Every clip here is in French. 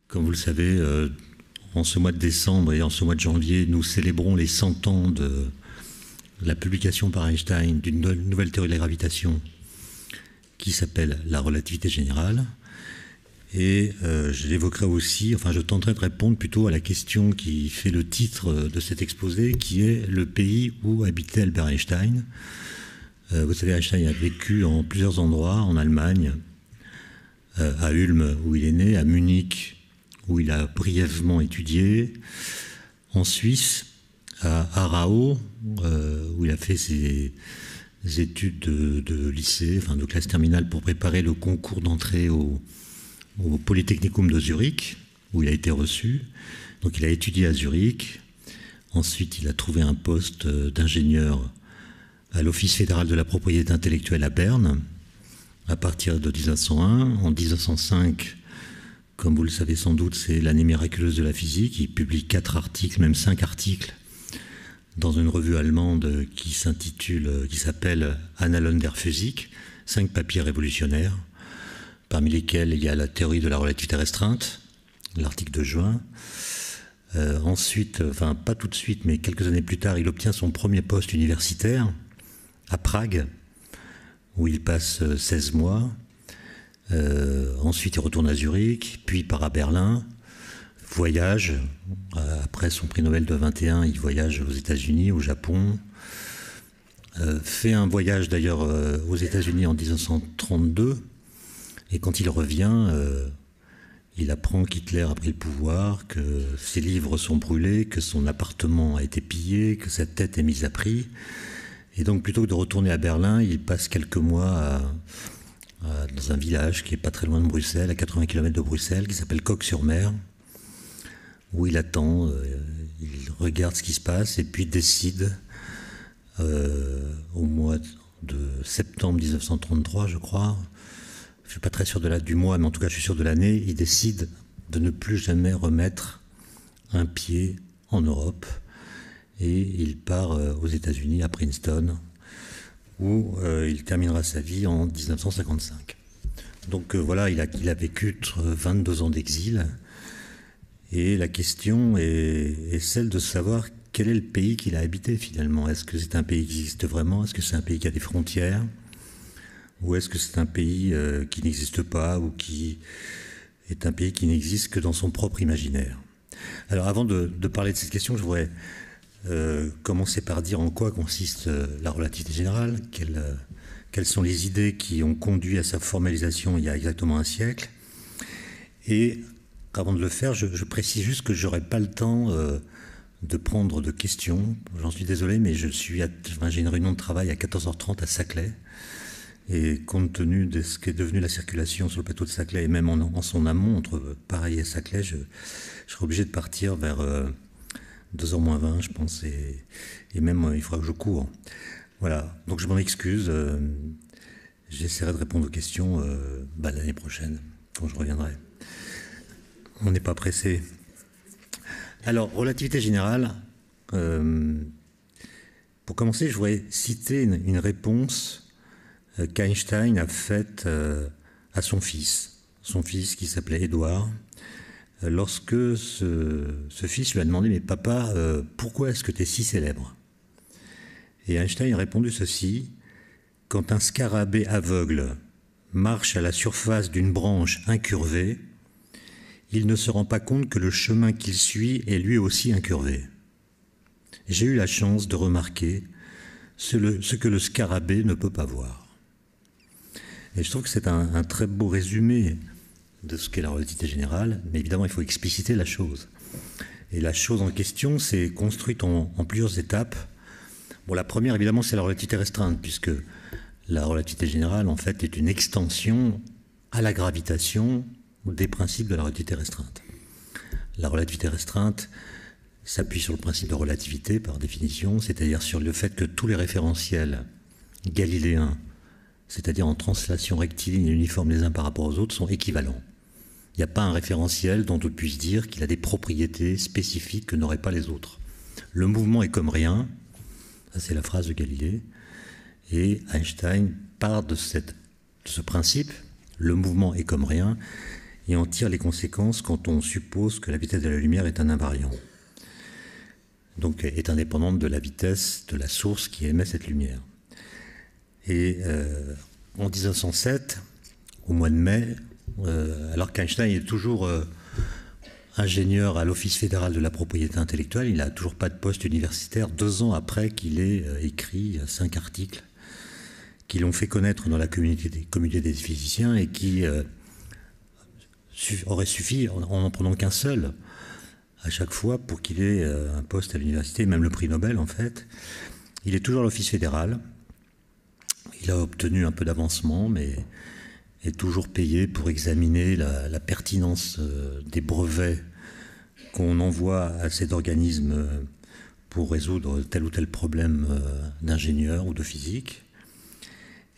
Comme vous le savez, en ce mois de décembre et en ce mois de janvier, nous célébrons les 100 ans de la publication par Einstein d'une nouvelle théorie de la gravitation qui s'appelle la relativité générale. Et j'évoquerai aussi, enfin je tenterai de répondre plutôt à la question qui fait le titre de cet exposé, qui est le pays où habitait Albert Einstein. Vous savez, Einstein a vécu en plusieurs endroits, en Allemagne, à Ulm où il est né, à Munich où il a brièvement étudié, en Suisse, à Aarau, où il a fait ses études de lycée, enfin de classe terminale pour préparer le concours d'entrée au Polytechnicum de Zurich, où il a été reçu. Donc il a étudié à Zurich. Ensuite, il a trouvé un poste d'ingénieur à l'Office fédéral de la propriété intellectuelle à Berne, à partir de 1901. En 1905, comme vous le savez sans doute, c'est l'année miraculeuse de la physique. Il publie 4 articles, même 5 articles, dans une revue allemande qui s'appelle Annalen der Physik, 5 papiers révolutionnaires, parmi lesquels il y a la théorie de la relativité restreinte, l'article de juin. Ensuite, enfin pas tout de suite, mais quelques années plus tard, il obtient son premier poste universitaire à Prague, où il passe 16 mois. Ensuite, il retourne à Zurich, puis part à Berlin, voyage. Après son prix Nobel de 21, il voyage aux États-Unis, au Japon. Fait un voyage d'ailleurs aux États-Unis en 1932. Et quand il revient, il apprend qu'Hitler a pris le pouvoir, que ses livres sont brûlés, que son appartement a été pillé, que sa tête est mise à prix. Et donc, plutôt que de retourner à Berlin, il passe quelques mois dans un village qui n'est pas très loin de Bruxelles, à 80 km de Bruxelles, qui s'appelle Cocq-sur-Mer, où il attend, il regarde ce qui se passe et puis décide, au mois de septembre 1933, je crois, je ne suis pas très sûr du mois, mais en tout cas je suis sûr de l'année, il décide de ne plus jamais remettre un pied en Europe et il part aux États-Unis, à Princeton, où il terminera sa vie en 1955. Donc voilà, il a vécu 22 ans d'exil, et la question est celle de savoir quel est le pays qu'il a habité finalement. Est-ce que c'est un pays qui existe vraiment? Est-ce que c'est un pays qui a des frontières? Ou est-ce que c'est un pays qui n'existe pas, ou qui est un pays qui n'existe que dans son propre imaginaire? Alors avant de parler de cette question, je voudrais commencer par dire en quoi consiste la relativité générale, quelles sont les idées qui ont conduit à sa formalisation il y a exactement un siècle. Et avant de le faire, je précise juste que je n'aurai pas le temps de prendre de questions. J'en suis désolé, mais j'ai une réunion de travail à 14h30 à Saclay. Et compte tenu de ce qu'est devenu la circulation sur le plateau de Saclay, et même en son amont, entre Paris et Saclay, je serai obligé de partir vers 2h moins 20, je pense, et même il faudra que je cours. Voilà, donc je m'en excuse. J'essaierai de répondre aux questions l'année prochaine, quand je reviendrai. On n'est pas pressé. Alors, relativité générale, pour commencer, je voudrais citer une réponse qu'Einstein a faite à son fils qui s'appelait Édouard, lorsque ce fils lui a demandé « Mais papa, pourquoi est-ce que tu es si célèbre ?» Et Einstein a répondu ceci: « Quand un scarabée aveugle marche à la surface d'une branche incurvée, il ne se rend pas compte que le chemin qu'il suit est lui aussi incurvé. J'ai eu la chance de remarquer ce que le scarabée ne peut pas voir. » Et je trouve que c'est un très beau résumé de ce qu'est la relativité générale, mais évidemment il faut expliciter la chose. Et la chose en question, c'est construite en plusieurs étapes. Bon, la première, évidemment, c'est la relativité restreinte, puisque la relativité générale, en fait, est une extension à la gravitation des principes de la relativité restreinte. La relativité restreinte s'appuie sur le principe de relativité, par définition, c'est-à-dire sur le fait que tous les référentiels galiléens, c'est-à-dire en translation rectiligne et uniforme les uns par rapport aux autres, sont équivalents. Il n'y a pas un référentiel dont on puisse dire qu'il a des propriétés spécifiques que n'auraient pas les autres. Le mouvement est comme rien, ça c'est la phrase de Galilée, et Einstein part de ce principe, le mouvement est comme rien, et en tire les conséquences quand on suppose que la vitesse de la lumière est un invariant, donc est indépendante de la vitesse de la source qui émet cette lumière. Et en 1907, au mois de mai, alors qu'Einstein est toujours ingénieur à l'Office fédéral de la propriété intellectuelle, il n'a toujours pas de poste universitaire 2 ans après qu'il ait écrit 5 articles qui l'ont fait connaître dans la communauté des physiciens et qui aurait suffi, en n'en prenant qu'un seul, à chaque fois pour qu'il ait un poste à l'université, même le prix Nobel en fait. Il est toujours à l'Office fédéral. Il a obtenu un peu d'avancement, mais est toujours payé pour examiner la pertinence des brevets qu'on envoie à cet organisme pour résoudre tel ou tel problème d'ingénieur ou de physique.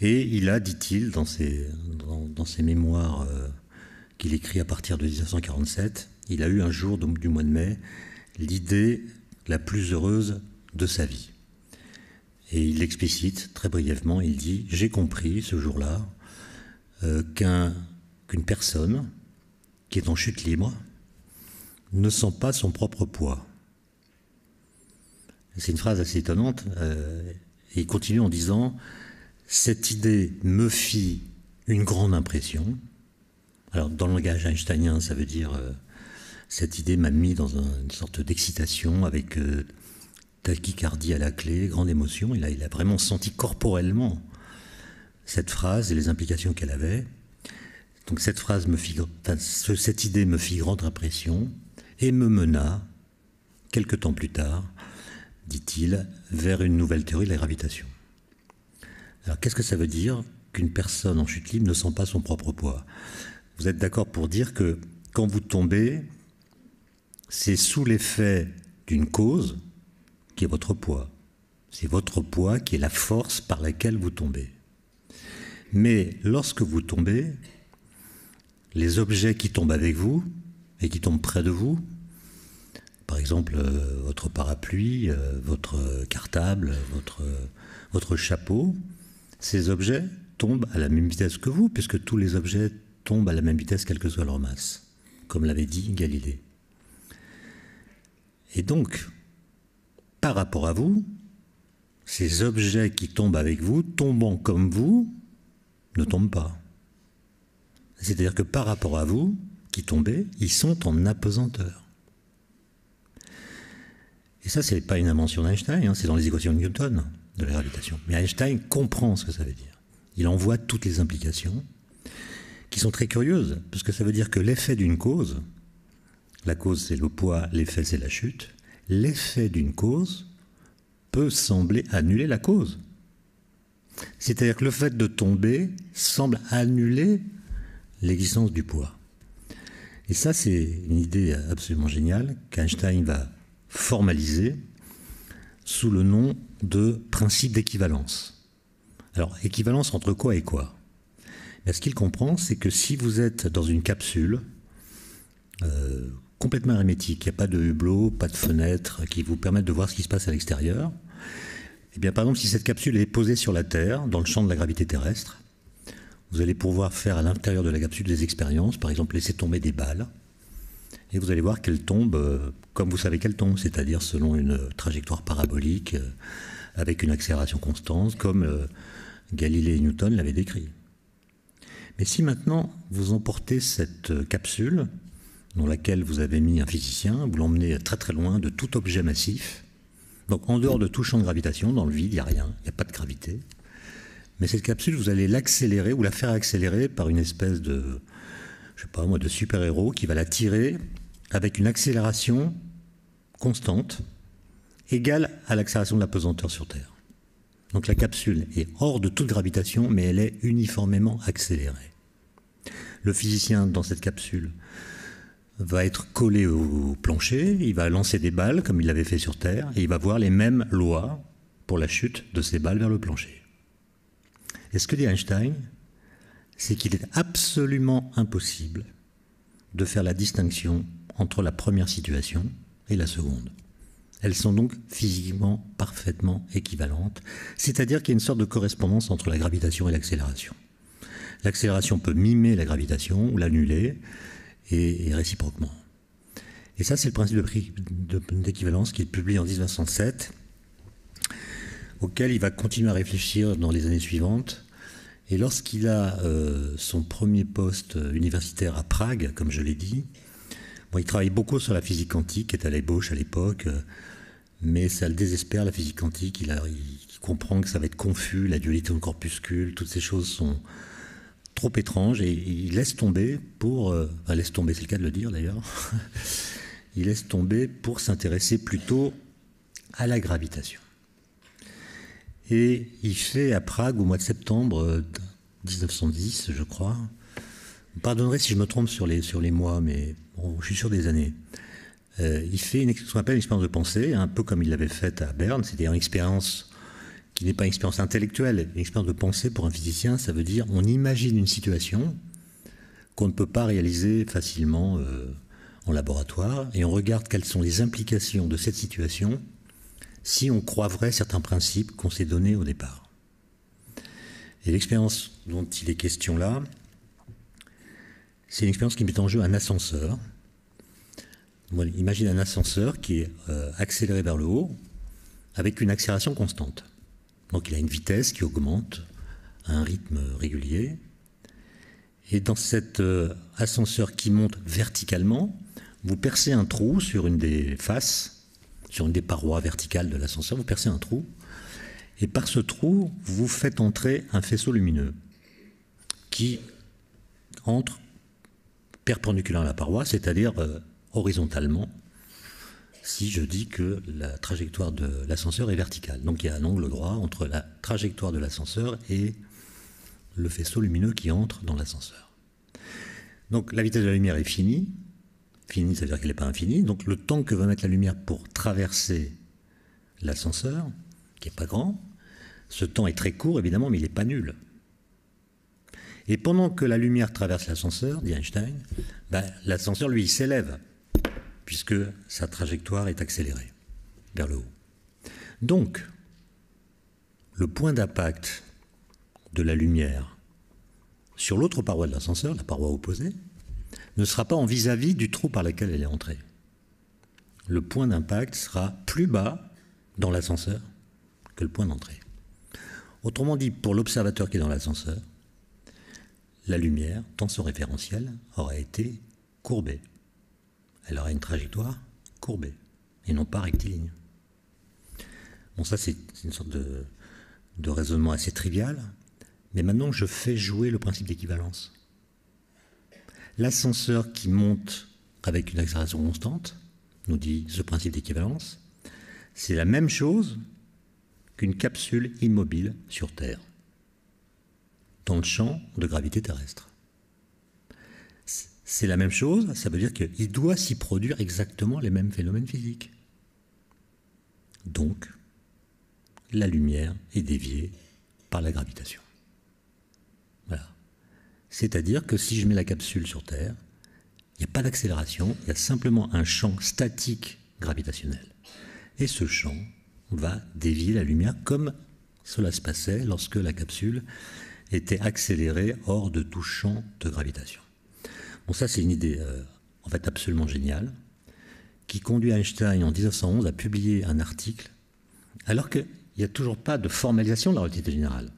Et il a, dit-il, dans ses mémoires qu'il écrit à partir de 1947, il a eu un jour du mois de mai l'idée la plus heureuse de sa vie. Et il l'explicite très brièvement, il dit « J'ai compris ce jour-là qu'une personne qui est en chute libre ne sent pas son propre poids. » C'est une phrase assez étonnante. Et il continue en disant « Cette idée me fit une grande impression. » Alors dans le langage einsteinien, ça veut dire cette idée m'a mis dans une sorte d'excitation avec tachycardie à la clé, grande émotion. Il a vraiment senti corporellement cette phrase et les implications qu'elle avait. Donc cette idée me fit grande impression et me mena, quelque temps plus tard, dit-il, vers une nouvelle théorie de la gravitation. Alors qu'est-ce que ça veut dire qu'une personne en chute libre ne sent pas son propre poids? Vous êtes d'accord pour dire que quand vous tombez, c'est sous l'effet d'une cause qui est votre poids. C'est votre poids qui est la force par laquelle vous tombez. Mais lorsque vous tombez, les objets qui tombent avec vous et qui tombent près de vous, par exemple votre parapluie, votre cartable, votre chapeau, ces objets tombent à la même vitesse que vous, puisque tous les objets tombent à la même vitesse quelle que soit leur masse, comme l'avait dit Galilée. Et donc, par rapport à vous, ces objets qui tombent avec vous, tombant comme vous, ne tombent pas. C'est-à-dire que par rapport à vous, qui tombez, ils sont en apesanteur. Et ça, ce n'est pas une invention d'Einstein, hein, c'est dans les équations de Newton de la gravitation. Mais Einstein comprend ce que ça veut dire. Il en voit toutes les implications, qui sont très curieuses, parce que ça veut dire que l'effet d'une cause, la cause c'est le poids, l'effet c'est la chute, l'effet d'une cause peut sembler annuler la cause. C'est-à-dire que le fait de tomber semble annuler l'existence du poids. Et ça, c'est une idée absolument géniale qu'Einstein va formaliser sous le nom de principe d'équivalence. Alors, équivalence entre quoi et quoi? Mais ce qu'il comprend, c'est que si vous êtes dans une capsule complètement hermétique, il n'y a pas de hublot, pas de fenêtre qui vous permettent de voir ce qui se passe à l'extérieur, eh bien, par exemple, si cette capsule est posée sur la Terre, dans le champ de la gravité terrestre, vous allez pouvoir faire à l'intérieur de la capsule des expériences, par exemple laisser tomber des balles, et vous allez voir qu'elles tombent comme vous savez qu'elles tombent, c'est-à-dire selon une trajectoire parabolique, avec une accélération constante, comme Galilée et Newton l'avaient décrit. Mais si maintenant vous emportez cette capsule, dans laquelle vous avez mis un physicien, vous l'emmenez très très loin de tout objet massif, donc en dehors de tout champ de gravitation, dans le vide, il n'y a rien, il n'y a pas de gravité. Mais cette capsule, vous allez l'accélérer ou la faire accélérer par une espèce de, je sais pas moi, de super-héros qui va la tirer avec une accélération constante, égale à l'accélération de la pesanteur sur Terre. Donc la capsule est hors de toute gravitation, mais elle est uniformément accélérée. Le physicien, dans cette capsule, va être collé au plancher, il va lancer des balles, comme il l'avait fait sur Terre, et il va voir les mêmes lois pour la chute de ces balles vers le plancher. Et ce que dit Einstein, c'est qu'il est absolument impossible de faire la distinction entre la première situation et la seconde. Elles sont donc physiquement parfaitement équivalentes, c'est-à-dire qu'il y a une sorte de correspondance entre la gravitation et l'accélération. L'accélération peut mimer la gravitation ou l'annuler, et réciproquement. Et ça, c'est le principe d'équivalence qu'il publie en 1907, auquel il va continuer à réfléchir dans les années suivantes. Et lorsqu'il a son premier poste universitaire à Prague, comme je l'ai dit, bon, il travaille beaucoup sur la physique quantique, qui est à l'ébauche à l'époque, mais ça le désespère, la physique quantique. Il comprend que ça va être confus, la dualité de corpuscule, toutes ces choses sont trop étranges, et il laisse tomber laisse tomber, c'est le cas de le dire d'ailleurs, il laisse tomber pour s'intéresser plutôt à la gravitation. Et il fait à Prague, au mois de septembre 1910, je crois, vous pardonnerez si je me trompe sur les mois, mais bon, je suis sûr des années, il fait ce qu'on appelle une expérience de pensée, un peu comme il l'avait faite à Berne, c'est-à-dire une expérience qui n'est pas une expérience intellectuelle, une expérience de pensée pour un physicien, ça veut dire on imagine une situation qu'on ne peut pas réaliser facilement en laboratoire, et on regarde quelles sont les implications de cette situation si on croit vrai certains principes qu'on s'est donnés au départ. Et l'expérience dont il est question là, c'est une expérience qui met en jeu un ascenseur. Voilà, imagine un ascenseur qui est accéléré vers le haut avec une accélération constante. Donc il a une vitesse qui augmente à un rythme régulier. Et dans cet ascenseur qui monte verticalement, vous percez un trou sur une des faces, sur une des parois verticales de l'ascenseur, vous percez un trou. Et par ce trou, vous faites entrer un faisceau lumineux qui entre perpendiculaire à la paroi, c'est-à-dire horizontalement, si je dis que la trajectoire de l'ascenseur est verticale. Donc il y a un angle droit entre la trajectoire de l'ascenseur et le faisceau lumineux qui entre dans l'ascenseur. Donc la vitesse de la lumière est finie. Finie, ça veut dire qu'elle n'est pas infinie. Donc le temps que va mettre la lumière pour traverser l'ascenseur, qui n'est pas grand, ce temps est très court évidemment, mais il n'est pas nul. Et pendant que la lumière traverse l'ascenseur, dit Einstein, l'ascenseur lui il s'élève, puisque sa trajectoire est accélérée vers le haut. Donc, le point d'impact de la lumière sur l'autre paroi de l'ascenseur, la paroi opposée, ne sera pas en vis-à-vis du trou par lequel elle est entrée. Le point d'impact sera plus bas dans l'ascenseur que le point d'entrée. Autrement dit, pour l'observateur qui est dans l'ascenseur, la lumière, dans son référentiel, aura été courbée. Elle aura une trajectoire courbée, et non pas rectiligne. Bon, ça c'est une sorte de raisonnement assez trivial, mais maintenant je fais jouer le principe d'équivalence. L'ascenseur qui monte avec une accélération constante, nous dit ce principe d'équivalence, c'est la même chose qu'une capsule immobile sur Terre, dans le champ de gravité terrestre. C'est la même chose, ça veut dire qu'il doit s'y produire exactement les mêmes phénomènes physiques. Donc, la lumière est déviée par la gravitation. Voilà. C'est-à-dire que si je mets la capsule sur Terre, il n'y a pas d'accélération, il y a simplement un champ statique gravitationnel. Et ce champ va dévier la lumière comme cela se passait lorsque la capsule était accélérée hors de tout champ de gravitation. Bon, ça c'est une idée en fait absolument géniale, qui conduit Einstein en 1911 à publier un article, alors qu'il n'y a toujours pas de formalisation de la relativité générale.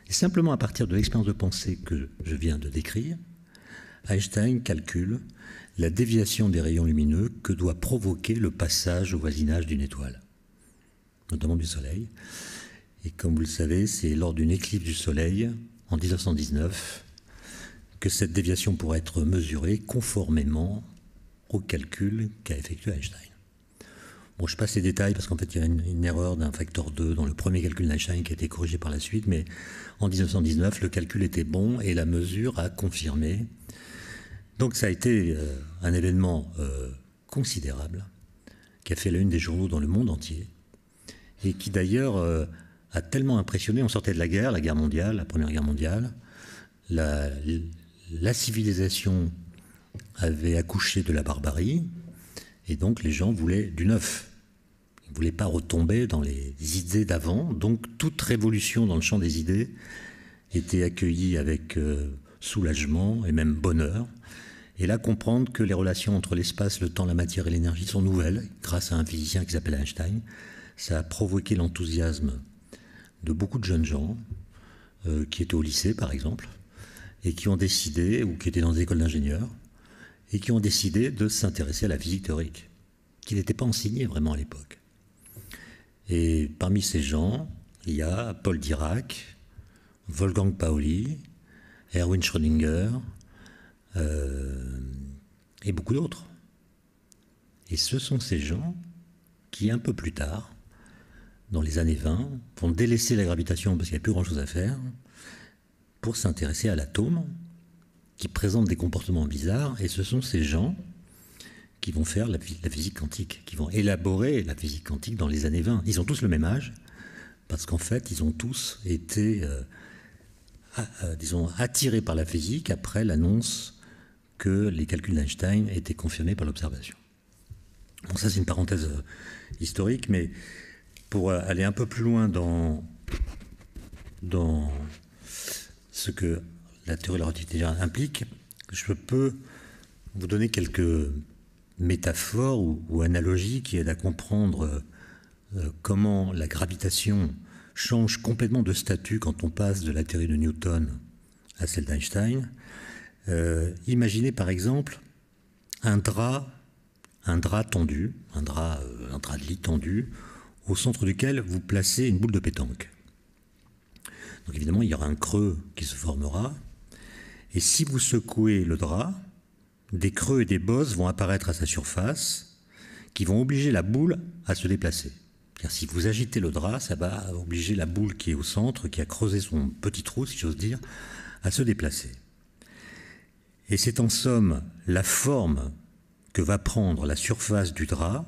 Et simplement à partir de l'expérience de pensée que je viens de décrire, Einstein calcule la déviation des rayons lumineux que doit provoquer le passage au voisinage d'une étoile, notamment du Soleil. Et comme vous le savez, c'est lors d'une éclipse du Soleil, en 1919, que cette déviation pourra être mesurée conformément au calcul qu'a effectué Einstein. Bon, je passe les détails parce qu'en fait, il y a une erreur d'un facteur 2 dans le premier calcul d'Einstein qui a été corrigé par la suite, mais en 1919, le calcul était bon et la mesure a confirmé. Donc ça a été un événement considérable qui a fait la une des journaux dans le monde entier et qui d'ailleurs a tellement impressionné, on sortait de la guerre mondiale, la Première Guerre mondiale, la civilisation avait accouché de la barbarie, et donc les gens voulaient du neuf. Ils ne voulaient pas retomber dans les idées d'avant, donc toute révolution dans le champ des idées était accueillie avec soulagement et même bonheur, Et là, comprendre que les relations entre l'espace, le temps, la matière et l'énergie sont nouvelles, grâce à un physicien qui s'appelle Einstein. Ça a provoqué l'enthousiasme de beaucoup de jeunes gens, qui étaient au lycée, par exemple, et qui ont décidé, ou qui étaient dans des écoles d'ingénieurs, et qui ont décidé de s'intéresser à la physique théorique, qui n'était pas enseignée vraiment à l'époque. Et parmi ces gens, il y a Paul Dirac, Wolfgang Pauli, Erwin Schrödinger, et beaucoup d'autres. Et ce sont ces gens qui, un peu plus tard, dans les années 20, vont délaisser la gravitation parce qu'il n'y a plus grand-chose à faire, pour s'intéresser à l'atome, qui présente des comportements bizarres, et ce sont ces gens qui vont faire la physique quantique, qui vont élaborer la physique quantique dans les années 20. Ils ont tous le même âge, parce qu'en fait, ils ont tous été, disons, attirés par la physique après l'annonce que les calculs d'Einstein étaient confirmés par l'observation. Bon, ça c'est une parenthèse historique, mais pour aller un peu plus loin dans ce que la théorie de la relativité générale implique, je peux vous donner quelques métaphores ou analogies qui aident à comprendre comment la gravitation change complètement de statut quand on passe de la théorie de Newton à celle d'Einstein. Imaginez par exemple un drap tendu, un drap de lit tendu, au centre duquel vous placez une boule de pétanque. Donc évidemment, il y aura un creux qui se formera, et si vous secouez le drap, des creux et des bosses vont apparaître à sa surface, qui vont obliger la boule à se déplacer. Car si vous agitez le drap, ça va obliger la boule qui est au centre, qui a creusé son petit trou, si j'ose dire, à se déplacer. Et c'est en somme la forme que va prendre la surface du drap,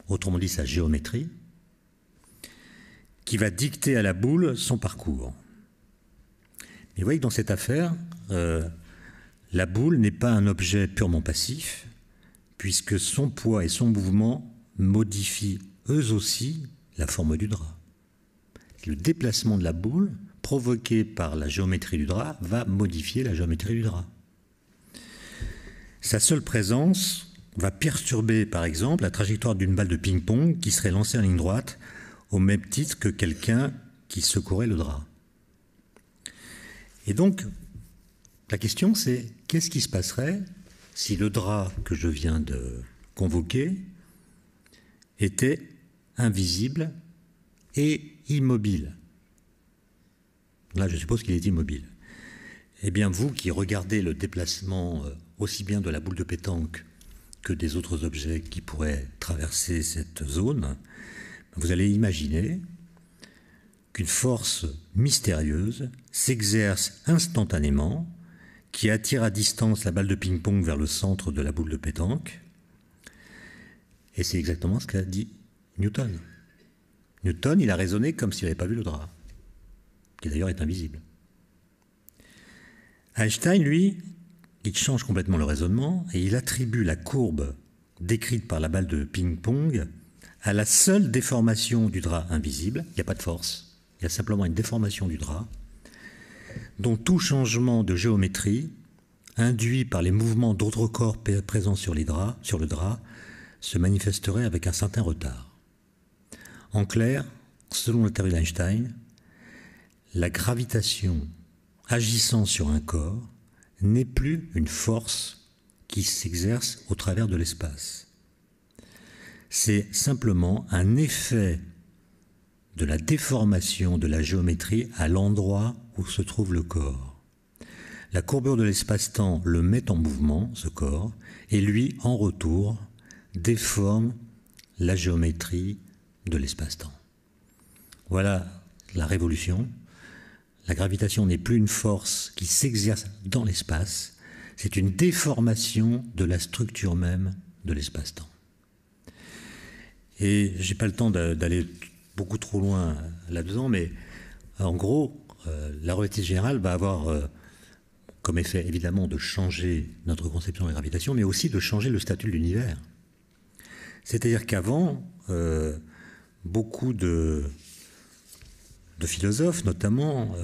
autrement dit sa géométrie, qui va dicter à la boule son parcours. Mais vous voyez que dans cette affaire, la boule n'est pas un objet purement passif, puisque son poids et son mouvement modifient eux aussi la forme du drap. Le déplacement de la boule, provoqué par la géométrie du drap, va modifier la géométrie du drap. Sa seule présence va perturber, par exemple, la trajectoire d'une balle de ping-pong qui serait lancée en ligne droite, au même titre que quelqu'un qui secourait le drap. Et donc, la question c'est, qu'est-ce qui se passerait si le drap que je viens de convoquer était invisible et immobile? Là, je suppose qu'il est immobile. Eh bien, vous qui regardez le déplacement aussi bien de la boule de pétanque que des autres objets qui pourraient traverser cette zone, vous allez imaginer qu'une force mystérieuse s'exerce instantanément, qui attire à distance la balle de ping-pong vers le centre de la boule de pétanque. Et c'est exactement ce qu'a dit Newton. Newton, il a raisonné comme s'il n'avait pas vu le drap, qui d'ailleurs est invisible. Einstein, lui, il change complètement le raisonnement et il attribue la courbe décrite par la balle de ping-pong à la seule déformation du drap invisible. Il n'y a pas de force, il y a simplement une déformation du drap, dont tout changement de géométrie induit par les mouvements d'autres corps présents sur le drap se manifesterait avec un certain retard. En clair, selon la théorie d'Einstein, la gravitation agissant sur un corps n'est plus une force qui s'exerce au travers de l'espace. C'est simplement un effet de la déformation de la géométrie à l'endroit où se trouve le corps. La courbure de l'espace-temps le met en mouvement, ce corps, et lui, en retour, déforme la géométrie de l'espace-temps. Voilà la révolution. La gravitation n'est plus une force qui s'exerce dans l'espace, c'est une déformation de la structure même de l'espace-temps. Et je n'ai pas le temps d'aller beaucoup trop loin là-dedans, mais en gros, la relativité générale va avoir comme effet évidemment de changer notre conception de la gravitation, mais aussi de changer le statut de l'univers. C'est-à-dire qu'avant, beaucoup de philosophes notamment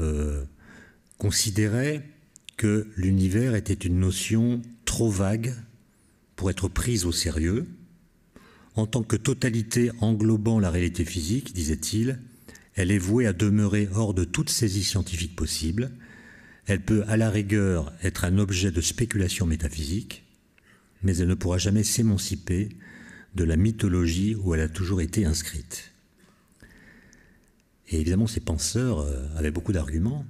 considéraient que l'univers était une notion trop trop vague pour être prise au sérieux. En tant que totalité englobant la réalité physique, disait-il, elle est vouée à demeurer hors de toute saisie scientifique possible. Elle peut, à la rigueur, être un objet de spéculation métaphysique, mais elle ne pourra jamais s'émanciper de la mythologie où elle a toujours été inscrite. Et évidemment, ces penseurs avaient beaucoup d'arguments.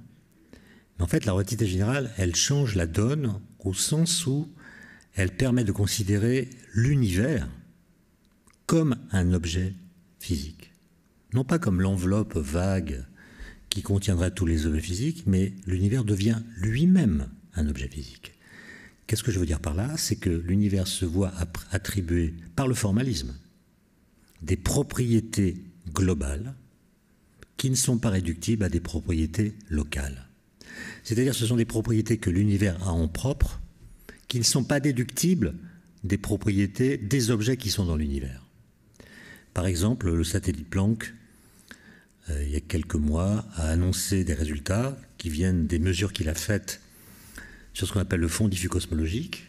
Mais en fait, la relativité générale, elle change la donne au sens où elle permet de considérer l'univers comme un objet physique. Non pas comme l'enveloppe vague qui contiendrait tous les objets physiques, mais l'univers devient lui-même un objet physique. Qu'est-ce que je veux dire par là? C'est que l'univers se voit attribuer par le formalisme des propriétés globales qui ne sont pas réductibles à des propriétés locales. C'est-à-dire que ce sont des propriétés que l'univers a en propre, qui ne sont pas déductibles des propriétés des objets qui sont dans l'univers. Par exemple, le satellite Planck, il y a quelques mois, a annoncé des résultats qui viennent des mesures qu'il a faites sur ce qu'on appelle le fond diffus cosmologique.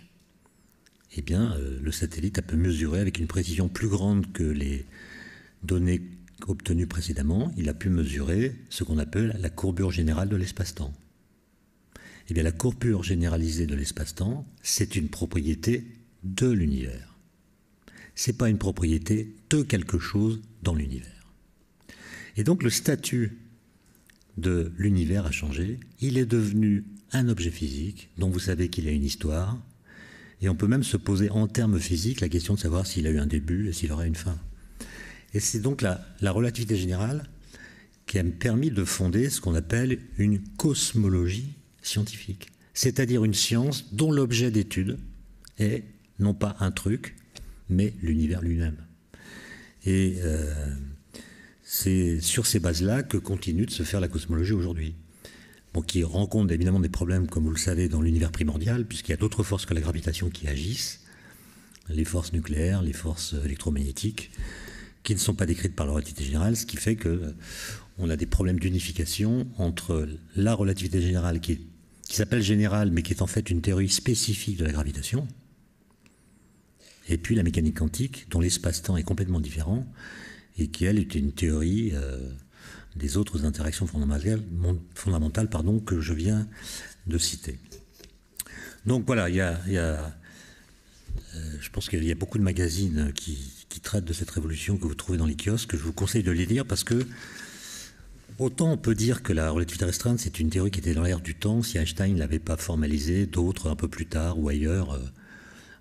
Eh bien, le satellite a pu mesurer avec une précision plus grande que les données obtenues précédemment. Il a pu mesurer ce qu'on appelle la courbure générale de l'espace-temps. Eh bien, la courbure généralisée de l'espace-temps, c'est une propriété de l'univers. Ce n'est pas une propriété de quelque chose dans l'univers. Et donc, le statut de l'univers a changé. Il est devenu un objet physique dont vous savez qu'il a une histoire. Et on peut même se poser en termes physiques la question de savoir s'il a eu un début et s'il aura une fin. Et c'est donc la relativité générale qui a permis de fonder ce qu'on appelle une cosmologie scientifique, c'est-à-dire une science dont l'objet d'étude est non pas un truc, mais l'univers lui-même. Et c'est sur ces bases-là que continue de se faire la cosmologie aujourd'hui. Bon, qui rencontre évidemment des problèmes, comme vous le savez, dans l'univers primordial, puisqu'il y a d'autres forces que la gravitation qui agissent, les forces nucléaires, les forces électromagnétiques, qui ne sont pas décrites par la relativité générale, ce qui fait qu'on a des problèmes d'unification entre la relativité générale qui s'appelle générale, mais qui est en fait une théorie spécifique de la gravitation, et puis la mécanique quantique, dont l'espace-temps est complètement différent, et qui, elle, est une théorie des autres interactions fondamentales que je viens de citer. Donc voilà, je pense qu'il y a beaucoup de magazines qui traitent de cette révolution que vous trouvez dans les kiosques, que je vous conseille de les lire, parce que autant on peut dire que la relativité restreinte, c'est une théorie qui était dans l'air du temps. Si Einstein ne l'avait pas formalisée, d'autres un peu plus tard ou ailleurs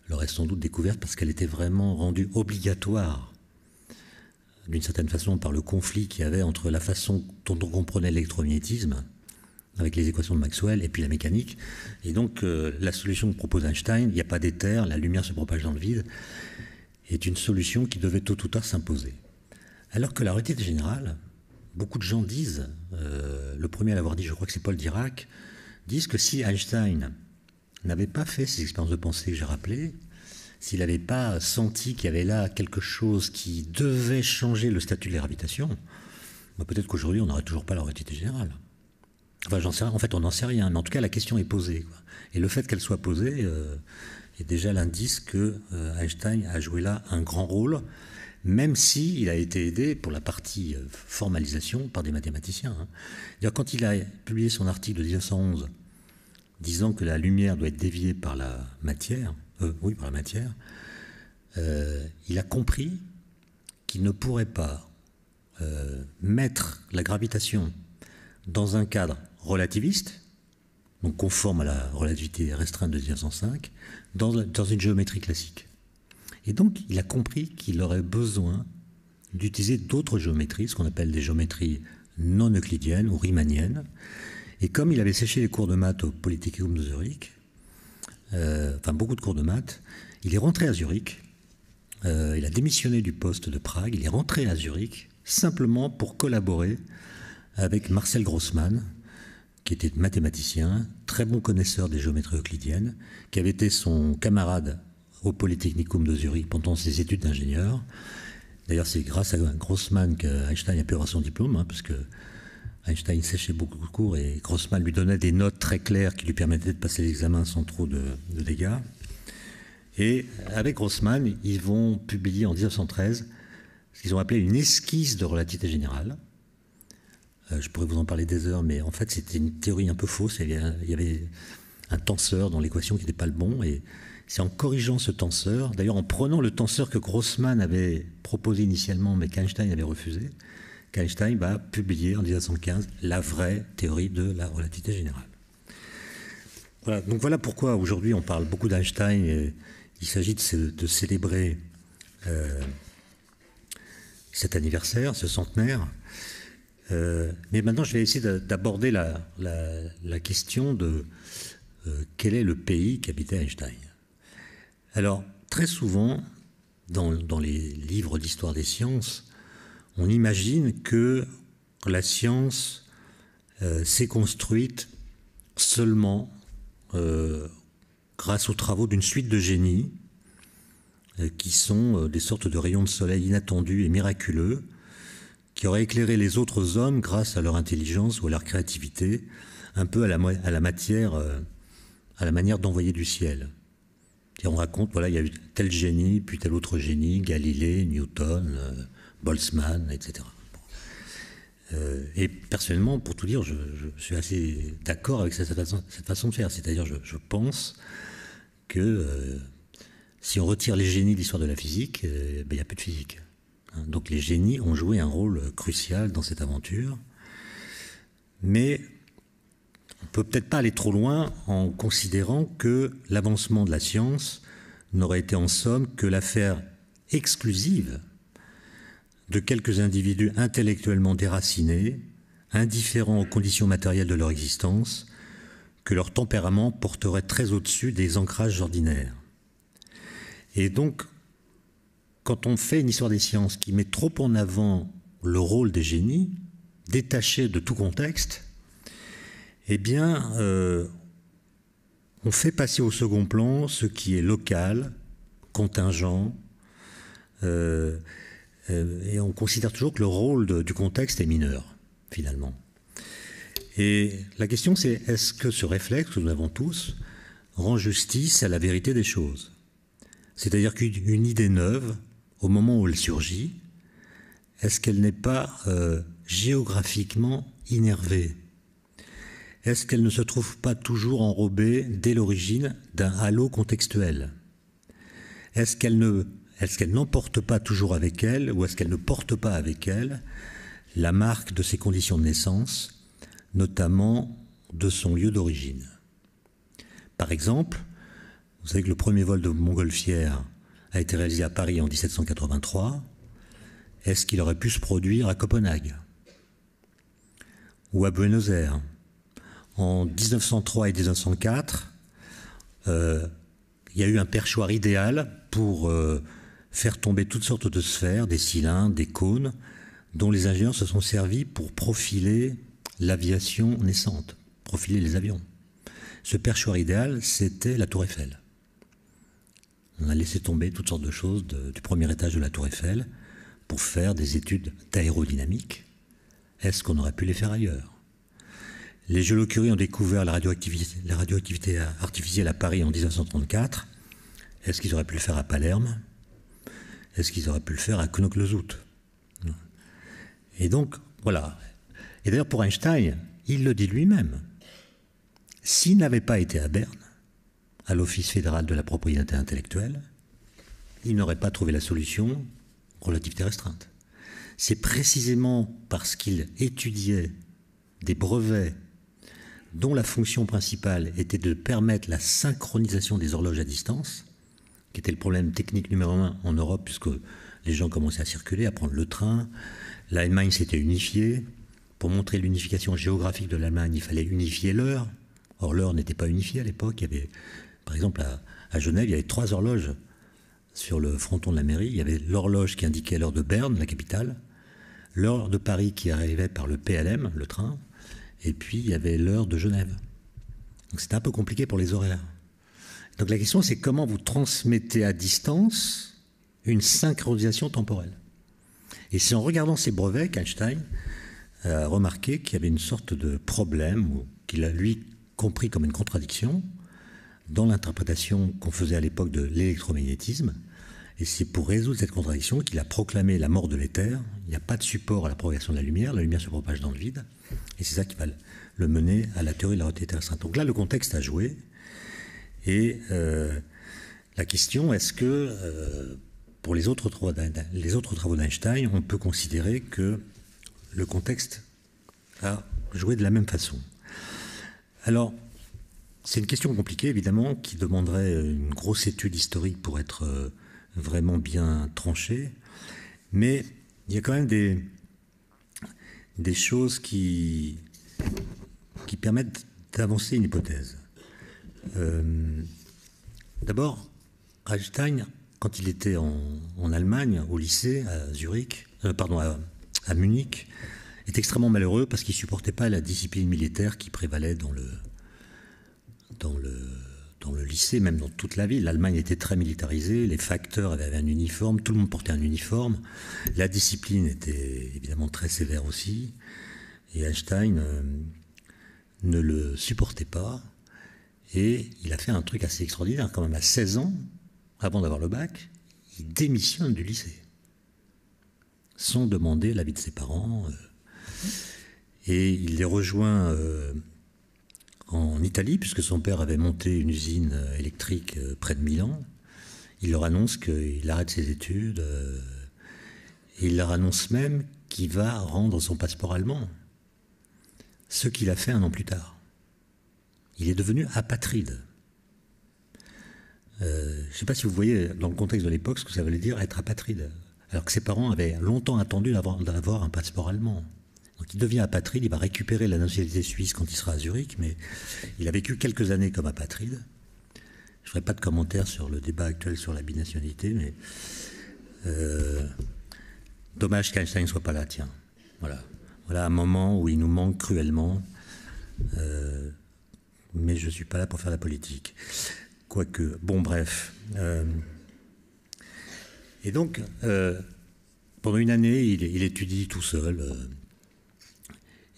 l'auraient sans doute découverte, parce qu'elle était vraiment rendue obligatoire d'une certaine façon par le conflit qu'il y avait entre la façon dont on comprenait l'électromagnétisme avec les équations de Maxwell et puis la mécanique. Et donc la solution que propose Einstein, il n'y a pas d'éther, la lumière se propage dans le vide, est une solution qui devait tôt ou tard s'imposer. Alors que la relativité générale, beaucoup de gens disent, le premier à l'avoir dit, je crois que c'est Paul Dirac, disent que si Einstein n'avait pas fait ces expériences de pensée que j'ai rappelées, s'il n'avait pas senti qu'il y avait là quelque chose qui devait changer le statut de la gravitation, bah peut-être qu'aujourd'hui on n'aurait toujours pas la relativité générale. Enfin, j'en sais rien. En fait, on n'en sait rien, mais en tout cas la question est posée, quoi. Et le fait qu'elle soit posée est déjà l'indice que Einstein a joué là un grand rôle, même s'il a été aidé pour la partie formalisation par des mathématiciens. D'ailleurs, quand il a publié son article de 1911 disant que la lumière doit être déviée par la matière, il a compris qu'il ne pourrait pas mettre la gravitation dans un cadre relativiste, donc conforme à la relativité restreinte de 1905, dans une géométrie classique. Et donc, il a compris qu'il aurait besoin d'utiliser d'autres géométries, ce qu'on appelle des géométries non euclidiennes ou riemanniennes. Et comme il avait séché les cours de maths au Polytechnikum de Zurich, beaucoup de cours de maths, il est rentré à Zurich, il a démissionné du poste de Prague, il est rentré à Zurich simplement pour collaborer avec Marcel Grossmann, qui était mathématicien, très bon connaisseur des géométries euclidiennes, qui avait été son camarade au Polytechnikum de Zurich pendant ses études d'ingénieur. D'ailleurs, c'est grâce à Grossmann qu'Einstein a pu avoir son diplôme, parce que Einstein séchait beaucoup de cours et Grossmann lui donnait des notes très claires qui lui permettaient de passer l'examen sans trop de dégâts. Et avec Grossman, ils vont publier en 1913 ce qu'ils ont appelé une esquisse de relativité générale. Je pourrais vous en parler des heures, mais en fait, c'était une théorie un peu fausse. Il y avait un tenseur dans l'équation qui n'était pas le bon. Et c'est en corrigeant ce tenseur, d'ailleurs en prenant le tenseur que Grossman avait proposé initialement, mais qu'Einstein avait refusé, qu'Einstein va publier en 1915 la vraie théorie de la relativité générale. Voilà, donc voilà pourquoi aujourd'hui on parle beaucoup d'Einstein. Et il s'agit de célébrer cet anniversaire, ce centenaire. Mais maintenant, je vais essayer d'aborder la question de quel est le pays qu'habitait Einstein. Alors, très souvent, dans les livres d'histoire des sciences, on imagine que la science s'est construite seulement grâce aux travaux d'une suite de génies qui sont des sortes de rayons de soleil inattendus et miraculeux qui auraient éclairé les autres hommes grâce à leur intelligence ou à leur créativité, un peu à la manière d'envoyer du ciel. Et on raconte, voilà, il y a eu tel génie, puis tel autre génie, Galilée, Newton, Boltzmann, etc. Et personnellement, pour tout dire, je suis assez d'accord avec cette façon de faire. C'est-à-dire, je pense que si on retire les génies de l'histoire de la physique, il n'y a plus de physique. Donc les génies ont joué un rôle crucial dans cette aventure. Mais on ne peut peut-être pas aller trop loin en considérant que l'avancement de la science n'aurait été en somme que l'affaire exclusive de quelques individus intellectuellement déracinés, indifférents aux conditions matérielles de leur existence, que leur tempérament porterait très au-dessus des ancrages ordinaires. Et donc, quand on fait une histoire des sciences qui met trop en avant le rôle des génies, détaché de tout contexte, eh bien, on fait passer au second plan ce qui est local, contingent, et on considère toujours que le rôle du contexte est mineur, finalement. Et la question, c'est est-ce que ce réflexe que nous avons tous rend justice à la vérité des choses? C'est-à-dire qu'une idée neuve, au moment où elle surgit, est-ce qu'elle n'est pas géographiquement innervée? Est-ce qu'elle ne se trouve pas toujours enrobée, dès l'origine, d'un halo contextuel? Est-ce qu'elle n'emporte pas toujours avec elle, ou est-ce qu'elle ne porte pas avec elle la marque de ses conditions de naissance, notamment de son lieu d'origine? Par exemple, vous savez que le premier vol de montgolfière a été réalisé à Paris en 1783. Est-ce qu'il aurait pu se produire à Copenhague ou à Buenos Aires? En 1903 et 1904, il y a eu un perchoir idéal pour faire tomber toutes sortes de sphères, des cylindres, des cônes, dont les ingénieurs se sont servis pour profiler l'aviation naissante, profiler les avions. Ce perchoir idéal, c'était la Tour Eiffel. On a laissé tomber toutes sortes de choses du premier étage de la Tour Eiffel pour faire des études d'aérodynamique. Est-ce qu'on aurait pu les faire ailleurs? Les Joliot-Curie ont découvert la radioactivité artificielle à Paris en 1934. Est-ce qu'ils auraient pu le faire à Palerme? Est-ce qu'ils auraient pu le faire à Knokke-le-Zout? Et donc, voilà. Et d'ailleurs, pour Einstein, il le dit lui-même. S'il n'avait pas été à Berne, à l'Office fédéral de la propriété intellectuelle, il n'aurait pas trouvé la solution relativité restreinte. C'est précisément parce qu'il étudiait des brevets dont la fonction principale était de permettre la synchronisation des horloges à distance, qui était le problème technique numéro 1 en Europe, puisque les gens commençaient à circuler, à prendre le train. L'Allemagne s'était unifiée. Pour montrer l'unification géographique de l'Allemagne, il fallait unifier l'heure. Or, l'heure n'était pas unifiée à l'époque. Il y avait, par exemple, à Genève, il y avait 3 horloges sur le fronton de la mairie. Il y avait l'horloge qui indiquait l'heure de Berne, la capitale, l'heure de Paris qui arrivait par le PLM, le train, et puis il y avait l'heure de Genève. Donc c'était un peu compliqué pour les horaires. Donc la question, c'est comment vous transmettez à distance une synchronisation temporelle. Et c'est en regardant ces brevets qu'Einstein a remarqué qu'il y avait une sorte de problème, ou qu'il a lui compris comme une contradiction, dans l'interprétation qu'on faisait à l'époque de l'électromagnétisme. Et c'est pour résoudre cette contradiction qu'il a proclamé la mort de l'éther. Il n'y a pas de support à la propagation de la lumière se propage dans le vide. Et c'est ça qui va le mener à la théorie de la relativité restreinte. Donc là, le contexte a joué. Et la question, est-ce que, pour les autres travaux d'Einstein, on peut considérer que le contexte a joué de la même façon? Alors, c'est une question compliquée, évidemment, qui demanderait une grosse étude historique pour être vraiment bien tranchée. Mais il y a quand même des choses qui permettent d'avancer une hypothèse. D'abord, Einstein, quand il était en Allemagne, au lycée, à Zurich, à Munich, est extrêmement malheureux parce qu'il ne supportait pas la discipline militaire qui prévalait dans le lycée, même dans toute la ville. L'Allemagne était très militarisée, les facteurs avaient un uniforme, tout le monde portait un uniforme. La discipline était évidemment très sévère aussi. Et Einstein ne le supportait pas. Et il a fait un truc assez extraordinaire, quand même, à 16 ans, avant d'avoir le bac, il démissionne du lycée, sans demander l'avis de ses parents. Et il les rejoint en Italie, puisque son père avait monté une usine électrique près de Milan. Il leur annonce qu'il arrête ses études. Et il leur annonce même qu'il va rendre son passeport allemand. Ce qu'il a fait un an plus tard. Il est devenu apatride. Je ne sais pas si vous voyez, dans le contexte de l'époque, ce que ça voulait dire être apatride. Alors que ses parents avaient longtemps attendu d'avoir un passeport allemand. Donc il devient apatride, il va récupérer la nationalité suisse quand il sera à Zurich, mais il a vécu quelques années comme apatride. Je ne ferai pas de commentaires sur le débat actuel sur la binationalité, mais dommage qu'Einstein ne soit pas là, tiens. Voilà un moment où il nous manque cruellement, mais je ne suis pas là pour faire la politique. Quoique, bon bref. Et donc, pendant une année, il étudie tout seul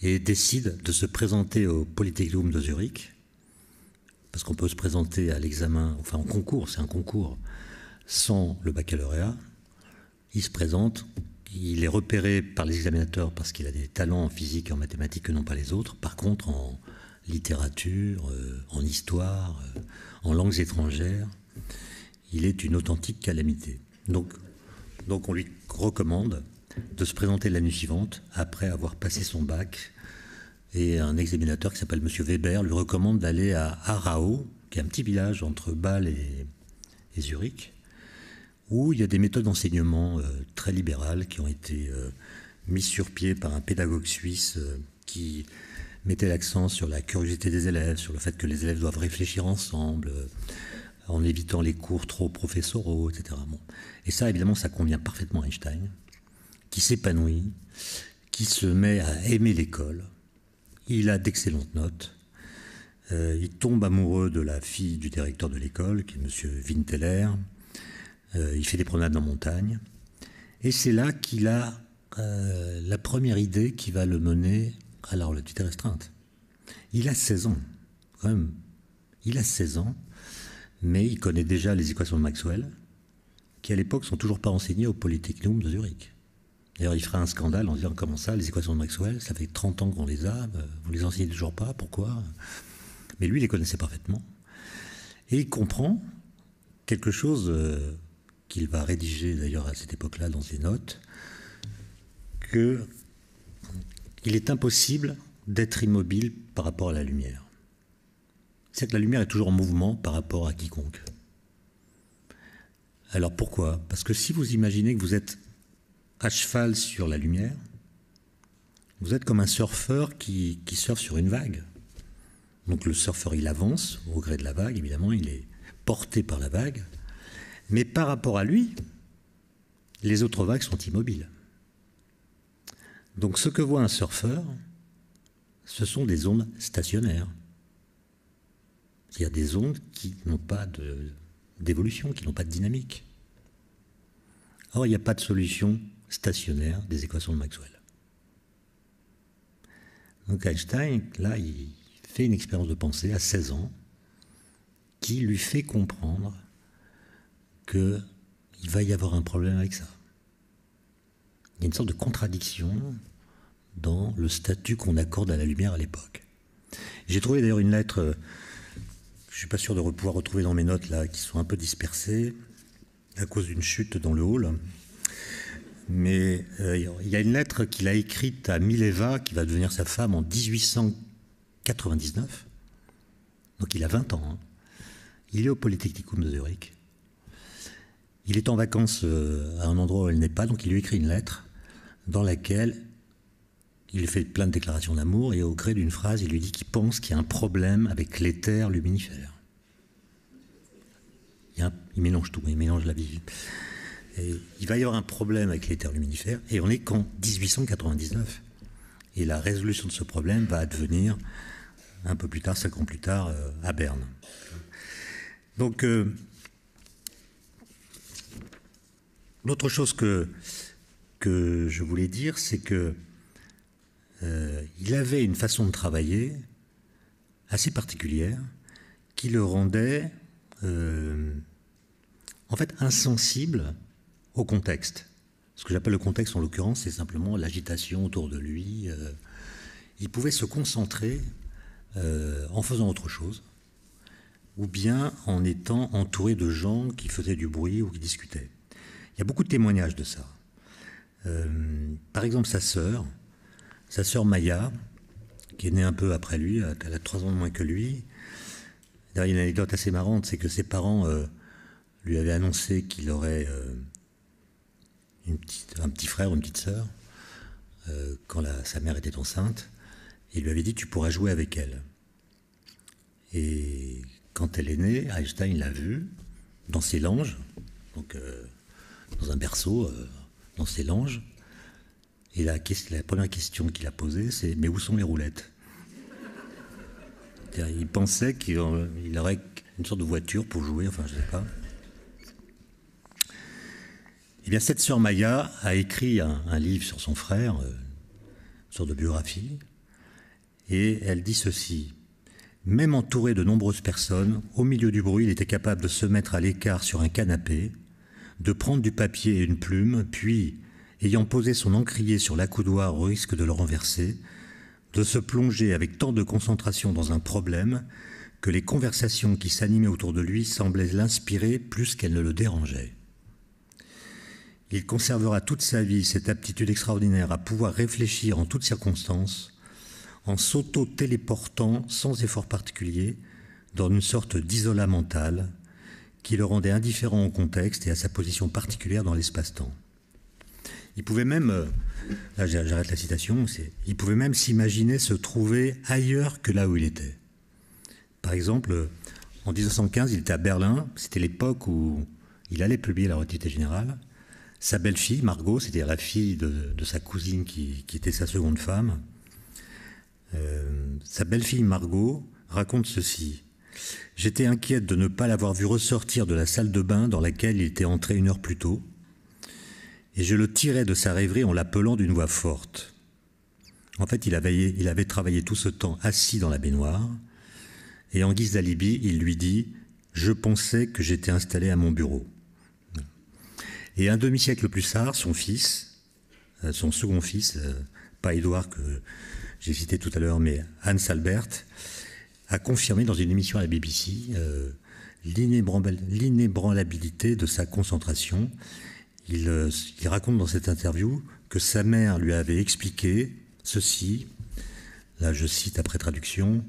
et décide de se présenter au Polytechnium de Zurich, parce qu'on peut se présenter à l'examen, enfin en concours, c'est un concours, sans le baccalauréat. Il se présente, il est repéré par les examinateurs parce qu'il a des talents en physique et en mathématiques que n'ont pas les autres. Par contre, en littérature, en histoire, en langues étrangères, il est une authentique calamité. Donc on lui recommande de se présenter l'année suivante, après avoir passé son bac, et un examinateur qui s'appelle M. Weber lui recommande d'aller à Aarau, qui est un petit village entre Bâle et Zurich, où il y a des méthodes d'enseignement très libérales qui ont été mises sur pied par un pédagogue suisse qui mettait l'accent sur la curiosité des élèves, sur le fait que les élèves doivent réfléchir ensemble, en évitant les cours trop professoraux, etc. Bon. Et ça, évidemment, ça convient parfaitement à Einstein, qui s'épanouit, qui se met à aimer l'école. Il a d'excellentes notes. Il tombe amoureux de la fille du directeur de l'école, qui est M. Winteler. Il fait des promenades en montagne. Et c'est là qu'il a la première idée qui va le mener à la relativité restreinte. Il a 16 ans, quand même. Il a 16 ans, mais il connaît déjà les équations de Maxwell, qui à l'époque sont toujours pas enseignées au Polytechnium de Zurich. D'ailleurs, il fera un scandale en disant comment ça, les équations de Maxwell, ça fait 30 ans qu'on les a, vous les enseignez toujours pas, pourquoi? Mais lui, il les connaissait parfaitement. Et il comprend quelque chose qu'il va rédiger d'ailleurs à cette époque-là dans ses notes, qu'il est impossible d'être immobile par rapport à la lumière. C'est que la lumière est toujours en mouvement par rapport à quiconque. Alors pourquoi? Parce que si vous imaginez que vous êtes à cheval sur la lumière, vous êtes comme un surfeur qui surfe sur une vague. Donc le surfeur, il avance au gré de la vague, évidemment, il est porté par la vague, mais par rapport à lui, les autres vagues sont immobiles. Donc ce que voit un surfeur, ce sont des ondes stationnaires. C'est-à-dire des ondes qui n'ont pas d'évolution, qui n'ont pas de dynamique. Or, il n'y a pas de solution stationnaire des équations de Maxwell. Donc Einstein, là, il fait une expérience de pensée à 16 ans qui qui lui fait comprendre qu'il va y avoir un problème avec ça. Il y a une sorte de contradiction dans le statut qu'on accorde à la lumière à l'époque. J'ai trouvé d'ailleurs une lettre, je ne suis pas sûr de pouvoir retrouver dans mes notes là, qui sont un peu dispersées à cause d'une chute dans le hall. Mais il y a une lettre qu'il a écrite à Mileva, qui va devenir sa femme en 1899. Donc il a 20 ans. Hein. Il est au Polytechnicum de Zurich. Il est en vacances à un endroit où elle n'est pas, donc il lui écrit une lettre dans laquelle il fait plein de déclarations d'amour, et au gré d'une phrase, il lui dit qu'il pense qu'il y a un problème avec l'éther luminifère. Il mélange tout, il mélange la vie. Et il va y avoir un problème avec l'éther luminifère, et on n'est qu'en 1899. Et la résolution de ce problème va advenir un peu plus tard, 5 ans plus tard, à Berne. Donc, l'autre chose que je voulais dire, c'est que il avait une façon de travailler assez particulière qui le rendait en fait insensible au contexte. Ce que j'appelle le contexte en l'occurrence, c'est simplement l'agitation autour de lui. Il pouvait se concentrer en faisant autre chose, ou bien en étant entouré de gens qui faisaient du bruit ou qui discutaient. Il y a beaucoup de témoignages de ça. Par exemple, sa sœur Maya, qui est née un peu après lui, elle a 3 ans de moins que lui. D'ailleurs, il y a une anecdote assez marrante, c'est que ses parents lui avaient annoncé qu'il aurait un petit frère ou une petite sœur quand sa mère était enceinte. Et il lui avait dit « tu pourras jouer avec elle ». Et quand elle est née, Einstein l'a vue dans ses langes, donc dans un berceau, dans ses langes. Et la première question qu'il a posée, c'est « mais où sont les roulettes ?» Il pensait qu'il aurait une sorte de voiture pour jouer, enfin je ne sais pas. Eh bien, cette sœur Maya a écrit un livre sur son frère, une sorte de biographie, et elle dit ceci. Même entouré de nombreuses personnes, au milieu du bruit, il était capable de se mettre à l'écart sur un canapé, de prendre du papier et une plume, puis, ayant posé son encrier sur l'accoudoir au risque de le renverser, de se plonger avec tant de concentration dans un problème que les conversations qui s'animaient autour de lui semblaient l'inspirer plus qu'elles ne le dérangeaient. Il conservera toute sa vie cette aptitude extraordinaire à pouvoir réfléchir en toutes circonstances, en s'auto-téléportant sans effort particulier dans une sorte d'isolat mental qui le rendait indifférent au contexte et à sa position particulière dans l'espace-temps. Il pouvait même, là j'arrête la citation, il pouvait même s'imaginer se trouver ailleurs que là où il était. Par exemple, en 1915, il était à Berlin, c'était l'époque où il allait publier La Relativité générale. Sa belle-fille, Margot, c'est-à-dire la fille de sa cousine qui était sa seconde femme, sa belle-fille Margot raconte ceci. « J'étais inquiète de ne pas l'avoir vu ressortir de la salle de bain dans laquelle il était entré 1 heure plus tôt, et je le tirais de sa rêverie en l'appelant d'une voix forte. En fait, il avait travaillé tout ce temps assis dans la baignoire, et en guise d'alibi, il lui dit « Je pensais que j'étais installé à mon bureau ». Et un demi-siècle plus tard, son fils, son second fils, pas Édouard que j'ai cité tout à l'heure, mais Hans Albert, a confirmé dans une émission à la BBC l'inébranlabilité de sa concentration. Il raconte dans cette interview que sa mère lui avait expliqué ceci, là je cite après traduction,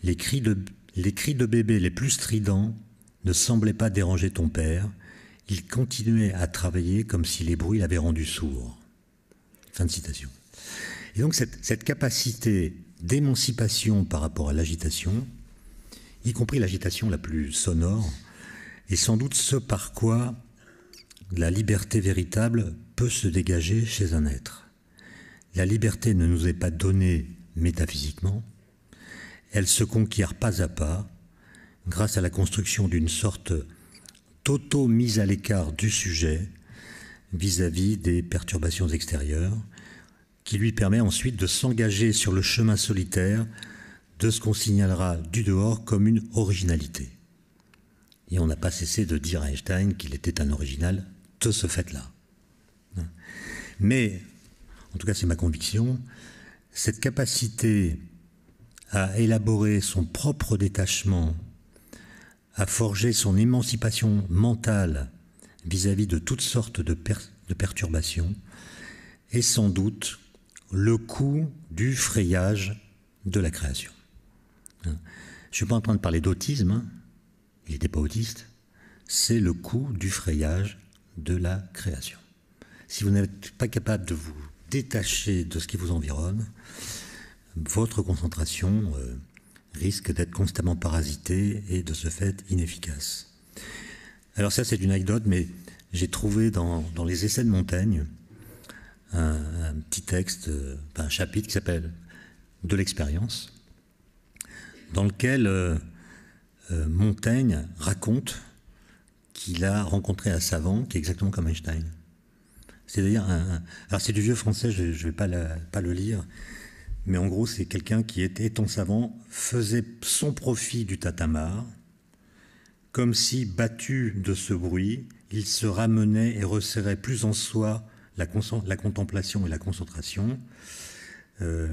les cris de bébé les plus stridents ne semblaient pas déranger ton père, il continuait à travailler comme si les bruits l'avaient rendu sourd. Fin de citation. Et donc cette capacité d'émancipation par rapport à l'agitation, y compris l'agitation la plus sonore, est sans doute ce par quoi la liberté véritable peut se dégager chez un être. La liberté ne nous est pas donnée métaphysiquement, elle se conquiert pas à pas grâce à la construction d'une sorte d'auto-mise à l'écart du sujet vis-à-vis des perturbations extérieures, qui lui permet ensuite de s'engager sur le chemin solitaire de ce qu'on signalera du dehors comme une originalité. Et on n'a pas cessé de dire à Einstein qu'il était un original de ce fait-là. Mais, en tout cas c'est ma conviction, cette capacité à élaborer son propre détachement, à forger son émancipation mentale vis-à-vis de toutes sortes de perturbations, est sans doute le coût du frayage de la création. Je ne suis pas en train de parler d'autisme, il n'était pas autiste, c'est le coût du frayage de la création. Si vous n'êtes pas capable de vous détacher de ce qui vous environne, votre concentration risque d'être constamment parasitée et de ce fait inefficace. Alors ça c'est une anecdote, mais j'ai trouvé dans les essais de Montaigne un petit texte, un chapitre qui s'appelle « De l'expérience », dans lequel Montaigne raconte qu'il a rencontré un savant qui est exactement comme Einstein. C'est-à-dire, alors c'est du vieux français, je ne vais pas le lire, mais en gros c'est quelqu'un qui, étant savant, faisait son profit du tatamar, comme si, battu de ce bruit, il se ramenait et resserrait plus en soi la contemplation et la concentration. Et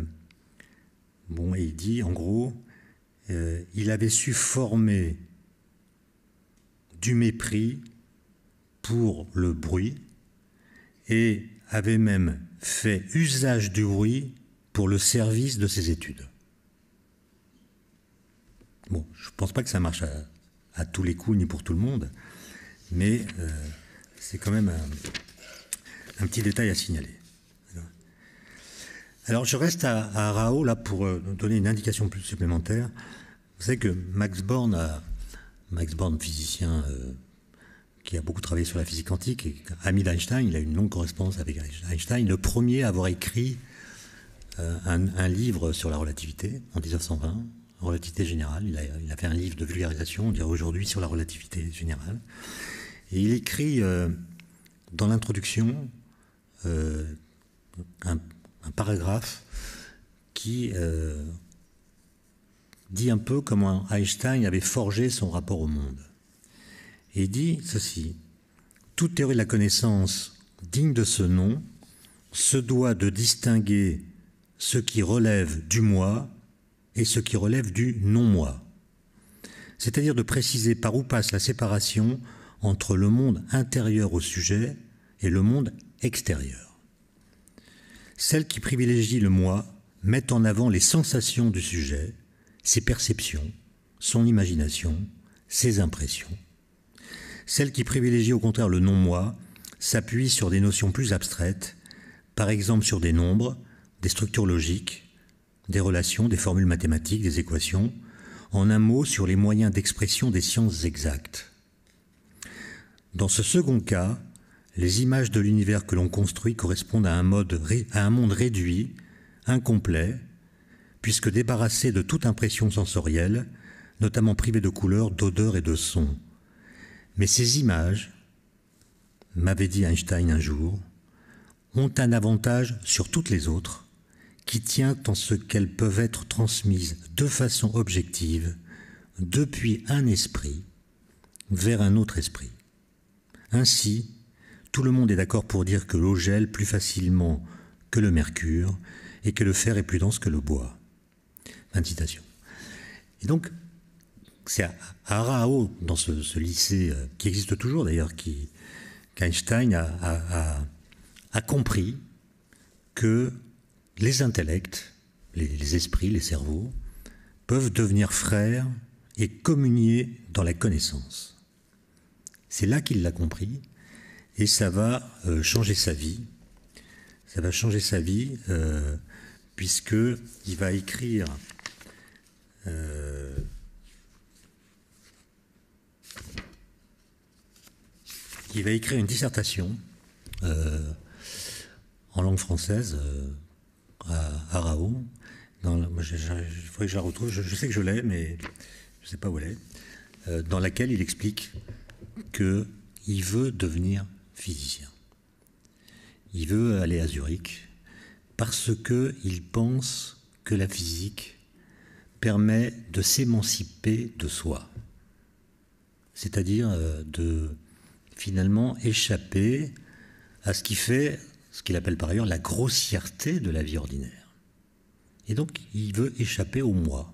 il dit, en gros, il avait su former du mépris pour le bruit et avait même fait usage du bruit pour le service de ses études. Bon, je ne pense pas que ça marche à tous les coups ni pour tout le monde, mais c'est quand même un petit détail à signaler. Alors je reste à Rao là pour donner une indication plus supplémentaire. Vous savez que Max Born, physicien qui a beaucoup travaillé sur la physique quantique et ami d'Einstein, il a une longue correspondance avec Einstein, le premier à avoir écrit un livre sur la relativité en 1920, relativité générale. Il a fait un livre de vulgarisation, on dirait aujourd'hui, sur la relativité générale. Et il écrit dans l'introduction un paragraphe qui dit un peu comment Einstein avait forgé son rapport au monde. Et il dit ceci: toute théorie de la connaissance digne de ce nom se doit de distinguer ce qui relève du moi et ce qui relève du non-moi. C'est-à-dire de préciser par où passe la séparation entre le monde intérieur au sujet et le monde extérieur. Celle qui privilégie le moi met en avant les sensations du sujet, ses perceptions, son imagination, ses impressions. Celle qui privilégie au contraire le non-moi s'appuie sur des notions plus abstraites, par exemple sur des nombres, des structures logiques, des relations, des formules mathématiques, des équations, en un mot sur les moyens d'expression des sciences exactes. Dans ce second cas, les images de l'univers que l'on construit correspondent à un monde réduit, incomplet, puisque débarrassé de toute impression sensorielle, notamment privé de couleurs, d'odeurs et de sons. Mais ces images, m'avait dit Einstein un jour, ont un avantage sur toutes les autres, qui tient en ce qu'elles peuvent être transmises de façon objective depuis un esprit vers un autre esprit. Ainsi, tout le monde est d'accord pour dire que l'eau gèle plus facilement que le mercure et que le fer est plus dense que le bois. Fin de citation. Et donc, c'est à Rao, dans ce lycée qui existe toujours d'ailleurs, qu'Einstein a compris que les intellects, les esprits, les cerveaux, peuvent devenir frères et communier dans la connaissance. C'est là qu'il l'a compris, et ça va changer sa vie. Ça va changer sa vie, puisqu'il va écrire une dissertation en langue française à Rao. Il faudrait que je la retrouve. Je sais que je l'ai, mais je ne sais pas où elle est. Dans laquelle il explique qu'il veut devenir physicien. Il veut aller à Zurich parce qu'il pense que la physique permet de s'émanciper de soi. c'est-à-dire de finalement échapper à ce qui fait, ce qu'il appelle par ailleurs la grossièreté de la vie ordinaire. Et donc il veut échapper au moi.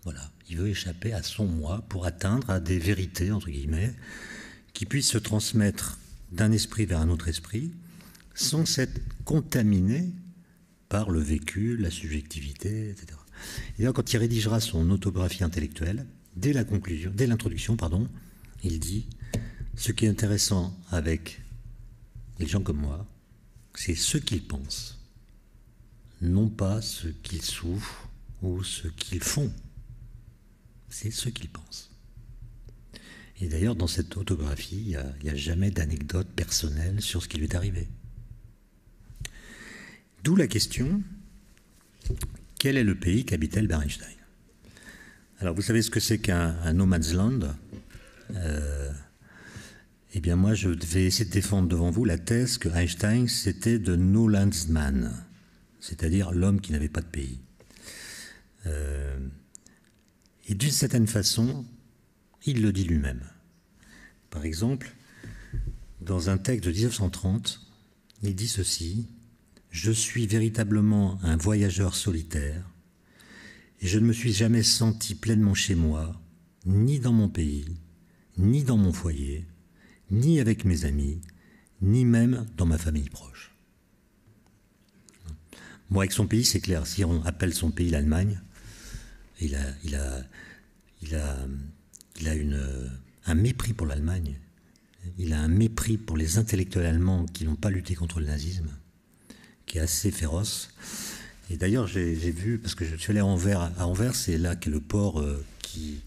Voilà, il veut échapper à son moi pour atteindre à des vérités, entre guillemets, qui puissent se transmettre d'un esprit vers un autre esprit, sans s'être contaminé par le vécu, la subjectivité, etc. Et d'ailleurs, quand il rédigera son autobiographie intellectuelle, dès l'introduction, il dit « Ce qui est intéressant avec les gens comme moi, c'est ce qu'ils pensent, non pas ce qu'ils souffrent ou ce qu'ils font. C'est ce qu'ils pensent. » Et d'ailleurs, dans cette autobiographie, il n'y a jamais d'anecdote personnelle sur ce qui lui est arrivé. D'où la question, quel est le pays qu'habitait Albert Einstein? Alors, vous savez ce que c'est qu'un no man's land? Eh bien, moi, je vais essayer de défendre devant vous la thèse que Einstein, c'était de no land's man, c'est-à-dire l'homme qui n'avait pas de pays. Et d'une certaine façon, il le dit lui-même. Par exemple, dans un texte de 1930, il dit ceci: « Je suis véritablement un voyageur solitaire et je ne me suis jamais senti pleinement chez moi, ni dans mon pays, ni dans mon foyer, ni avec mes amis, ni même dans ma famille proche. » Bon, avec son pays, c'est clair. Si on appelle son pays l'Allemagne, il a un mépris pour l'Allemagne. Il a un mépris pour les intellectuels allemands qui n'ont pas lutté contre le nazisme, qui est assez féroce. Et d'ailleurs, j'ai vu, parce que je suis allé à Anvers, c'est là qu'est le port qui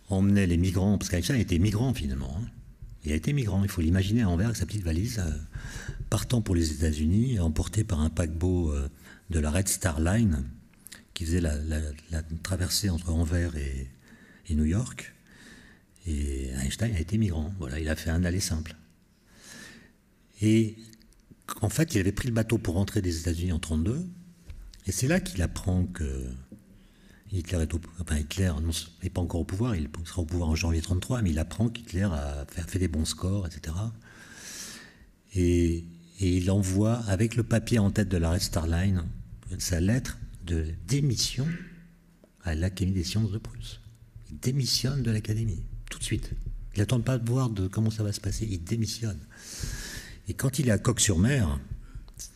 emmenait les migrants, parce qu'Einstein était migrant finalement. Hein. Il a été migrant, il faut l'imaginer à Anvers avec sa petite valise, partant pour les États-Unis, emporté par un paquebot de la Red Star Line, qui faisait la traversée entre Anvers et New York. Et Einstein a été migrant, voilà, il a fait un aller simple. Et en fait, il avait pris le bateau pour rentrer des États-Unis en 1932, et c'est là qu'il apprend que Hitler n'est pas encore au pouvoir, il sera au pouvoir en janvier 1933, mais il apprend qu'Hitler a fait des bons scores, etc. Et il envoie, avec le papier en tête de la Red Star Line, sa lettre de démission à l'Académie des sciences de Prusse. Il démissionne de l'Académie, tout de suite. Il n'attend pas de voir comment ça va se passer, il démissionne. Et quand il est à Coq-sur-Mer,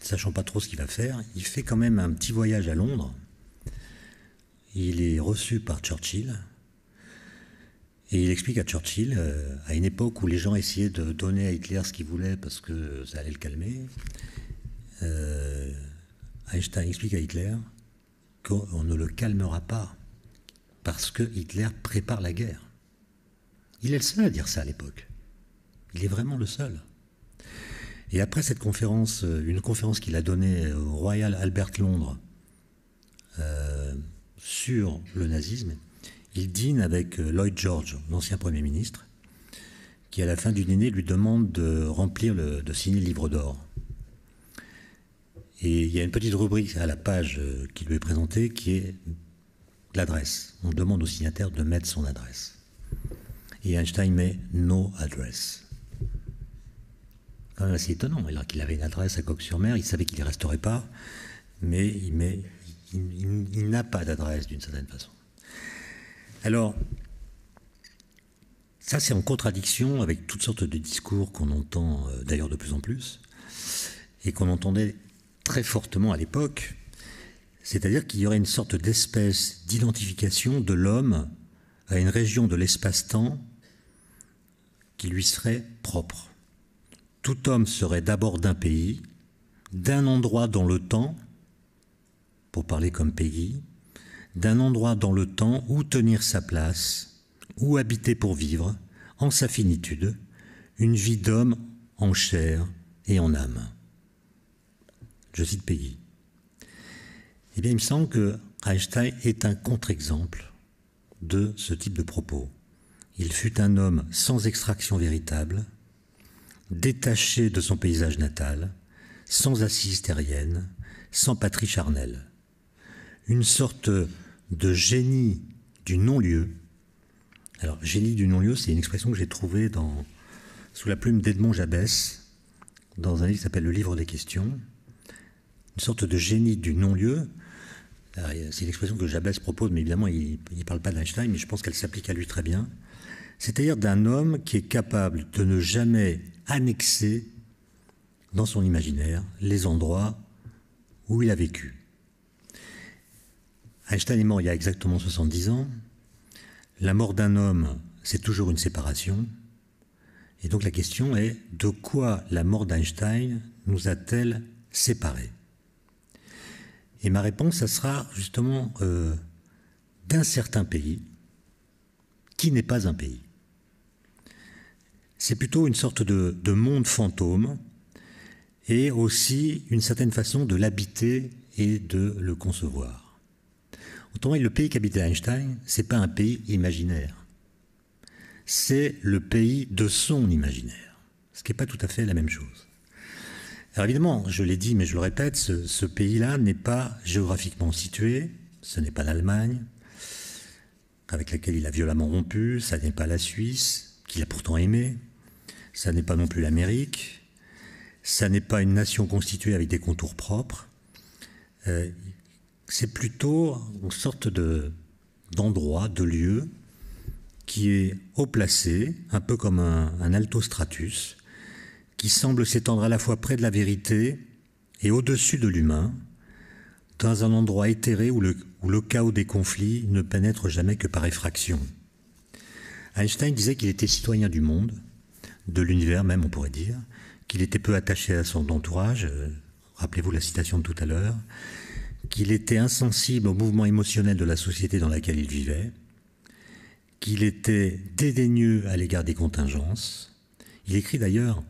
sachant pas trop ce qu'il va faire, il fait quand même un petit voyage à Londres. Il est reçu par Churchill, et il explique à Churchill, à une époque où les gens essayaient de donner à Hitler ce qu'il voulait parce que ça allait le calmer, Einstein explique à Hitler qu'on ne le calmera pas parce que Hitler prépare la guerre. Il est le seul à dire ça à l'époque. Il est vraiment le seul. Et après cette conférence, une conférence qu'il a donnée au Royal Albert Londres sur le nazisme, il dîne avec Lloyd George, l'ancien Premier ministre, qui à la fin du dîner lui demande de signer le livre d'or. Et il y a une petite rubrique à la page qui lui est présentée qui est l'adresse. On demande au signataire de mettre son adresse. Et Einstein met « no address ». Quand même assez étonnant, alors qu'il avait une adresse à Coq-sur-Mer, il savait qu'il n'y resterait pas, mais il n'a pas d'adresse d'une certaine façon. Alors, ça c'est en contradiction avec toutes sortes de discours qu'on entend d'ailleurs de plus en plus, et qu'on entendait très fortement à l'époque, c'est-à-dire qu'il y aurait une sorte d'espèce d'identification de l'homme à une région de l'espace-temps qui lui serait propre. Tout homme serait d'abord d'un pays, d'un endroit dans le temps, pour parler comme Peggy, d'un endroit dans le temps où tenir sa place, où habiter pour vivre, en sa finitude, une vie d'homme en chair et en âme. Je cite Peggy. Eh bien, il me semble que Einstein est un contre-exemple de ce type de propos. Il fut un homme sans extraction véritable, détaché de son paysage natal, sans assise terrienne, sans patrie charnelle. Une sorte de génie du non-lieu, Alors, génie du non-lieu, c'est une expression que j'ai trouvée sous la plume d'Edmond Jabès, dans un livre qui s'appelle Le Livre des questions. Une sorte de génie du non-lieu. C'est une expression que Jabès propose, mais évidemment, il ne parle pas d'Einstein, mais je pense qu'elle s'applique à lui très bien. C'est-à-dire d'un homme qui est capable de ne jamais annexer dans son imaginaire les endroits où il a vécu. Einstein est mort il y a exactement 70 ans. La mort d'un homme, c'est toujours une séparation. Et donc la question est, de quoi la mort d'Einstein nous a-t-elle séparés? Et ma réponse, ça sera justement d'un certain pays qui n'est pas un pays. C'est plutôt une sorte de monde fantôme et aussi une certaine façon de l'habiter et de le concevoir. Autrement dit, le pays qu'habitait Einstein, ce n'est pas un pays imaginaire. C'est le pays de son imaginaire, ce qui n'est pas tout à fait la même chose. Alors évidemment, je l'ai dit, mais je le répète, ce pays-là n'est pas géographiquement situé, ce n'est pas l'Allemagne, avec laquelle il a violemment rompu, ça n'est pas la Suisse, qu'il a pourtant aimé, ça n'est pas non plus l'Amérique, ça n'est pas une nation constituée avec des contours propres, c'est plutôt une sorte d'endroit, de lieu, qui est haut placé, un peu comme un altostratus, qui semble s'étendre à la fois près de la vérité et au-dessus de l'humain, dans un endroit éthéré où le chaos des conflits ne pénètre jamais que par effraction. Einstein disait qu'il était citoyen du monde, de l'univers même on pourrait dire, qu'il était peu attaché à son entourage, rappelez-vous la citation de tout à l'heure, qu'il était insensible au mouvement émotionnel de la société dans laquelle il vivait, qu'il était dédaigneux à l'égard des contingences. Il écrit d'ailleurs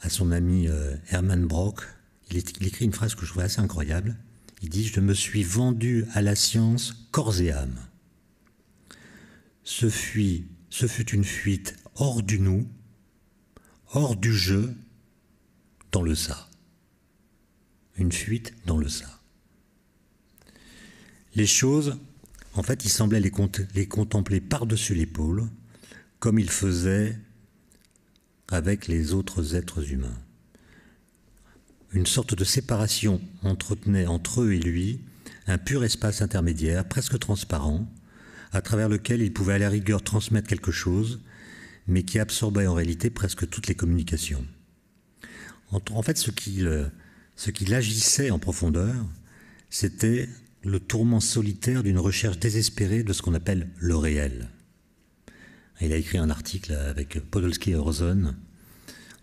à son ami Hermann Brock, il écrit une phrase que je trouvais assez incroyable. Il dit « Je me suis vendu à la science corps et âme. Ce fut une fuite hors du nous, hors du jeu, dans le ça. » Une fuite dans le ça. Les choses, en fait, il semblait les contempler par-dessus l'épaule, comme il faisait avec les autres êtres humains. Une sorte de séparation entretenait entre eux et lui un pur espace intermédiaire, presque transparent, à travers lequel il pouvait à la rigueur transmettre quelque chose, mais qui absorbait en réalité presque toutes les communications. En fait, ce qui l'agissait en profondeur, c'était le tourment solitaire d'une recherche désespérée de ce qu'on appelle le réel. Il a écrit un article avec Podolsky et Rosen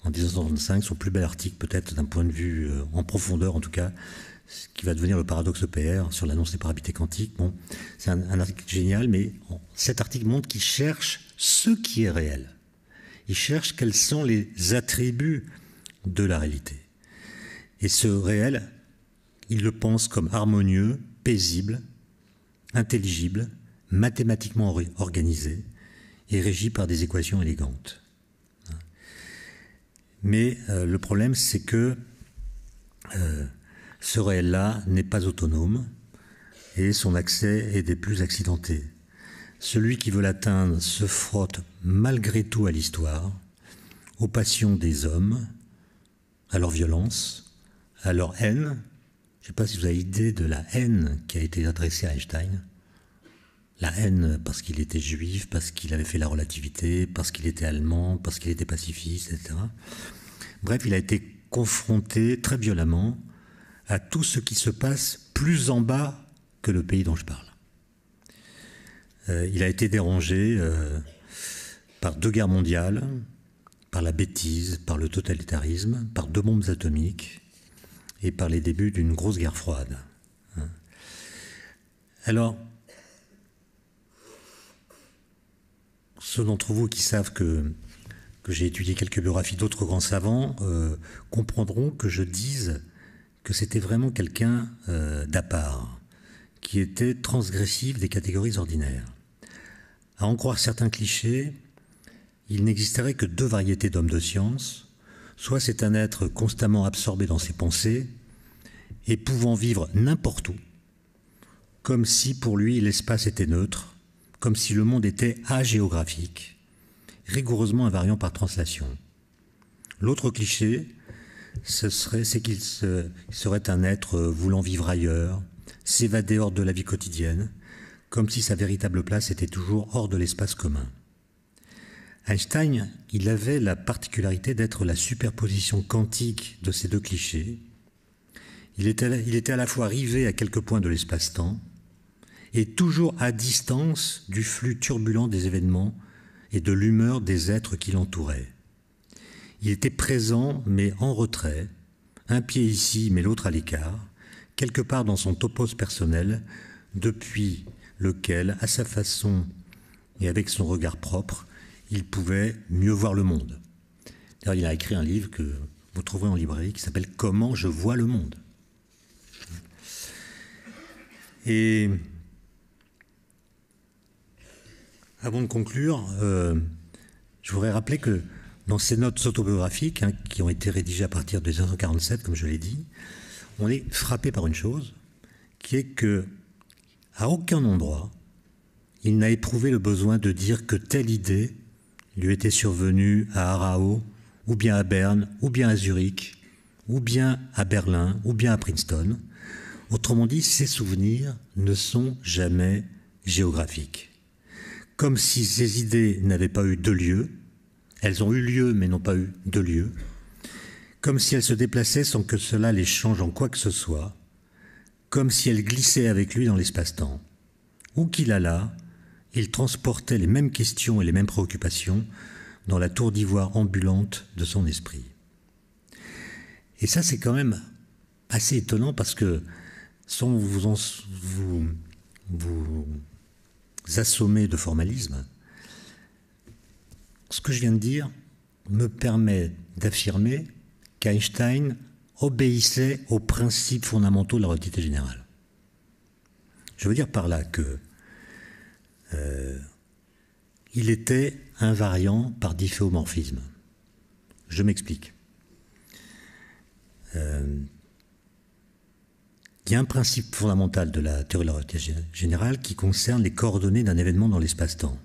en 1965, son plus bel article peut-être d'un point de vue en profondeur en tout cas, ce qui va devenir le paradoxe EPR sur la non-séparabilité quantique. Bon, c'est un article génial, mais cet article montre qu'il cherche ce qui est réel. Il cherche quels sont les attributs de la réalité. Et ce réel, il le pense comme harmonieux, paisible, intelligible, mathématiquement organisé et régi par des équations élégantes. Mais le problème, c'est que ce réel-là n'est pas autonome et son accès est des plus accidentés. Celui qui veut l'atteindre se frotte malgré tout à l'histoire, aux passions des hommes, à leur violence, à leur haine. Je ne sais pas si vous avez idée de la haine qui a été adressée à Einstein. La haine parce qu'il était juif, parce qu'il avait fait la relativité, parce qu'il était allemand, parce qu'il était pacifiste, etc. Bref, il a été confronté très violemment à tout ce qui se passe plus en bas que le pays dont je parle. Il a été dérangé par 2 guerres mondiales, par la bêtise, par le totalitarisme, par 2 bombes atomiques et par les débuts d'une grosse guerre froide. Alors, ceux d'entre vous qui savent que j'ai étudié quelques biographies d'autres grands savants comprendront que je dise que c'était vraiment quelqu'un d'à part, qui était transgressif des catégories ordinaires. À en croire certains clichés, il n'existerait que 2 variétés d'hommes de science. Soit c'est un être constamment absorbé dans ses pensées et pouvant vivre n'importe où, comme si pour lui l'espace était neutre, comme si le monde était agéographique, rigoureusement invariant par translation. L'autre cliché, c'est qu'il serait un être voulant vivre ailleurs, s'évader hors de la vie quotidienne, comme si sa véritable place était toujours hors de l'espace commun. Einstein, il avait la particularité d'être la superposition quantique de ces deux clichés. Il était à la fois rivé à quelques points de l'espace-temps et toujours à distance du flux turbulent des événements et de l'humeur des êtres qui l'entouraient. Il était présent mais en retrait, un pied ici mais l'autre à l'écart, quelque part dans son topos personnel, depuis lequel, à sa façon et avec son regard propre, il pouvait mieux voir le monde. D'ailleurs, il a écrit un livre que vous trouverez en librairie qui s'appelle « Comment je vois le monde ». Et avant de conclure, je voudrais rappeler que dans ces notes autobiographiques, qui ont été rédigées à partir de 1947, comme je l'ai dit, on est frappé par une chose, qui est que à aucun endroit, il n'a éprouvé le besoin de dire que telle idée lui était survenue à Aarau, ou bien à Berne, ou bien à Zurich, ou bien à Berlin, ou bien à Princeton. Autrement dit, ses souvenirs ne sont jamais géographiques. Comme si ces idées n'avaient pas eu de lieu, elles ont eu lieu mais n'ont pas eu de lieu, comme si elles se déplaçaient sans que cela les change en quoi que ce soit, comme si elles glissaient avec lui dans l'espace-temps. Où qu'il allât, il transportait les mêmes questions et les mêmes préoccupations dans la tour d'ivoire ambulante de son esprit. Et ça, c'est quand même assez étonnant parce que, sans vous assommer de formalisme, ce que je viens de dire me permet d'affirmer qu'Einstein obéissait aux principes fondamentaux de la relativité générale. Je veux dire par là que il était invariant par difféomorphisme. Je m'explique. Il y a un principe fondamental de la théorie de la relativité générale qui concerne les coordonnées d'un événement dans l'espace-temps.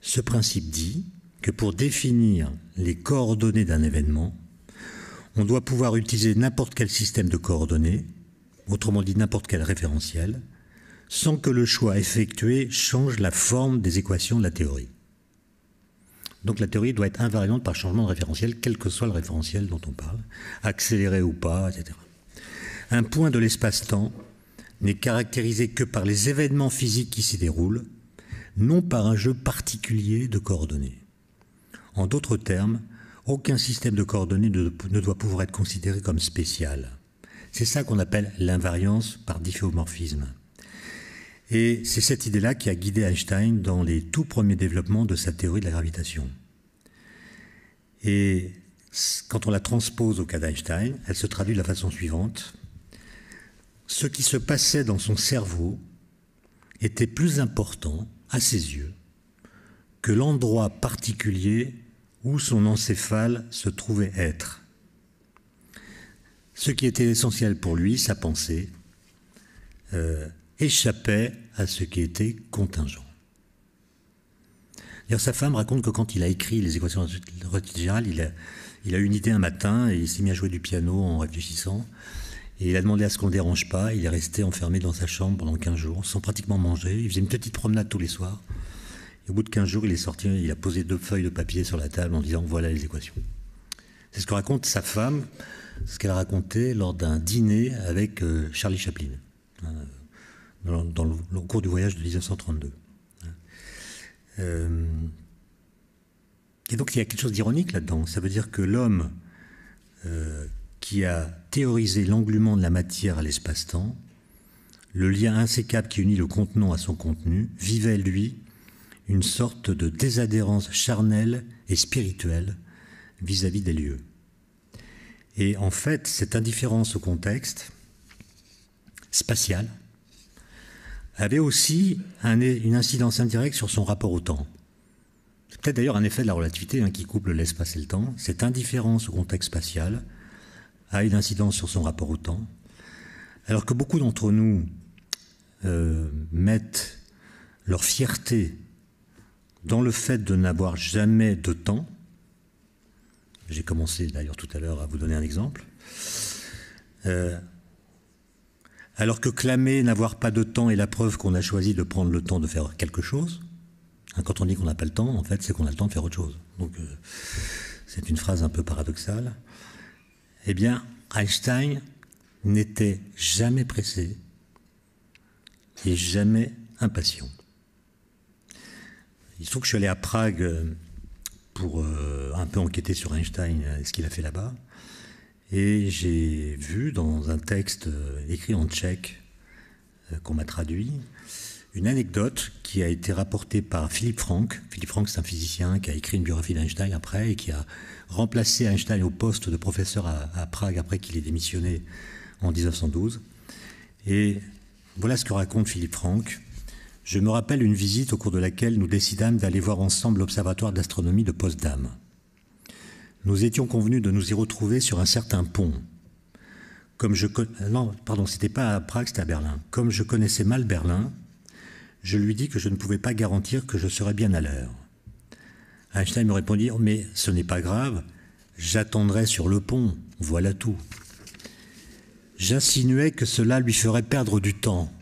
Ce principe dit que pour définir les coordonnées d'un événement, on doit pouvoir utiliser n'importe quel système de coordonnées, autrement dit n'importe quel référentiel, sans que le choix effectué change la forme des équations de la théorie. Donc la théorie doit être invariante par changement de référentiel, quel que soit le référentiel dont on parle, accéléré ou pas, etc. Un point de l'espace-temps n'est caractérisé que par les événements physiques qui s'y déroulent, non par un jeu particulier de coordonnées. En d'autres termes, aucun système de coordonnées ne doit pouvoir être considéré comme spécial. C'est ça qu'on appelle l'invariance par difféomorphisme. Et c'est cette idée-là qui a guidé Einstein dans les tout premiers développements de sa théorie de la gravitation. Et quand on la transpose au cas d'Einstein, elle se traduit de la façon suivante. Ce qui se passait dans son cerveau était plus important, à ses yeux, que l'endroit particulier où son encéphale se trouvait être. Ce qui était essentiel pour lui, sa pensée, échappait à ce qui était contingent. D'ailleurs, sa femme raconte que quand il a écrit les équations de la relativité générale, il a eu une idée un matin et il s'est mis à jouer du piano en réfléchissant. Et il a demandé à ce qu'on ne le dérange pas. Il est resté enfermé dans sa chambre pendant 15 jours, sans pratiquement manger. Il faisait une petite promenade tous les soirs. Et au bout de 15 jours, il est sorti, il a posé 2 feuilles de papier sur la table en disant « voilà les équations ». C'est ce que raconte sa femme, ce qu'elle a raconté lors d'un dîner avec Charlie Chaplin, au cours du voyage de 1932. Et donc il y a quelque chose d'ironique là-dedans. Ça veut dire que l'homme qui a théorisé l'engluement de la matière à l'espace-temps, le lien insécable qui unit le contenant à son contenu, vivait, lui, une sorte de désadhérence charnelle et spirituelle vis-à-vis des lieux. Et en fait, cette indifférence au contexte spatial avait aussi une incidence indirecte sur son rapport au temps. C'est peut-être d'ailleurs un effet de la relativité qui couple l'espace et le temps. Cette indifférence au contexte spatial a une incidence sur son rapport au temps, alors que beaucoup d'entre nous mettent leur fierté dans le fait de n'avoir jamais de temps. J'ai commencé d'ailleurs tout à l'heure à vous donner un exemple. Alors que clamer n'avoir pas de temps est la preuve qu'on a choisi de prendre le temps de faire quelque chose. Quand on dit qu'on n'a pas le temps, en fait, c'est qu'on a le temps de faire autre chose. Donc, c'est une phrase un peu paradoxale. Eh bien, Einstein n'était jamais pressé et jamais impatient. Il se trouve que je suis allé à Prague pour un peu enquêter sur Einstein et ce qu'il a fait là-bas. Et j'ai vu dans un texte écrit en tchèque qu'on m'a traduit, une anecdote qui a été rapportée par Philippe Frank. Philippe Frank, c'est un physicien qui a écrit une biographie d'Einstein après et qui a remplacé Einstein au poste de professeur à Prague après qu'il ait démissionné en 1912. Et voilà ce que raconte Philippe Frank. Je me rappelle une visite au cours de laquelle nous décidâmes d'aller voir ensemble l'observatoire d'astronomie de Potsdam. Nous étions convenus de nous y retrouver sur un certain pont. Non, pardon, c'était pas à Prague, c'était à Berlin. Comme je connaissais mal Berlin, je lui dis que je ne pouvais pas garantir que je serais bien à l'heure. Einstein me répondit « Mais ce n'est pas grave, j'attendrai sur le pont, voilà tout. » J'insinuais que cela lui ferait perdre du temps.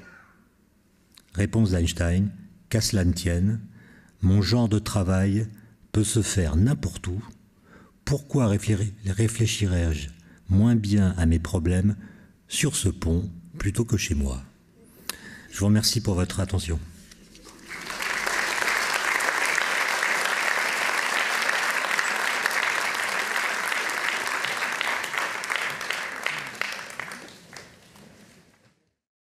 Réponse d'Einstein, qu'à cela ne tienne, mon genre de travail peut se faire n'importe où. Pourquoi réfléchirais-je moins bien à mes problèmes sur ce pont plutôt que chez moi? Je vous remercie pour votre attention.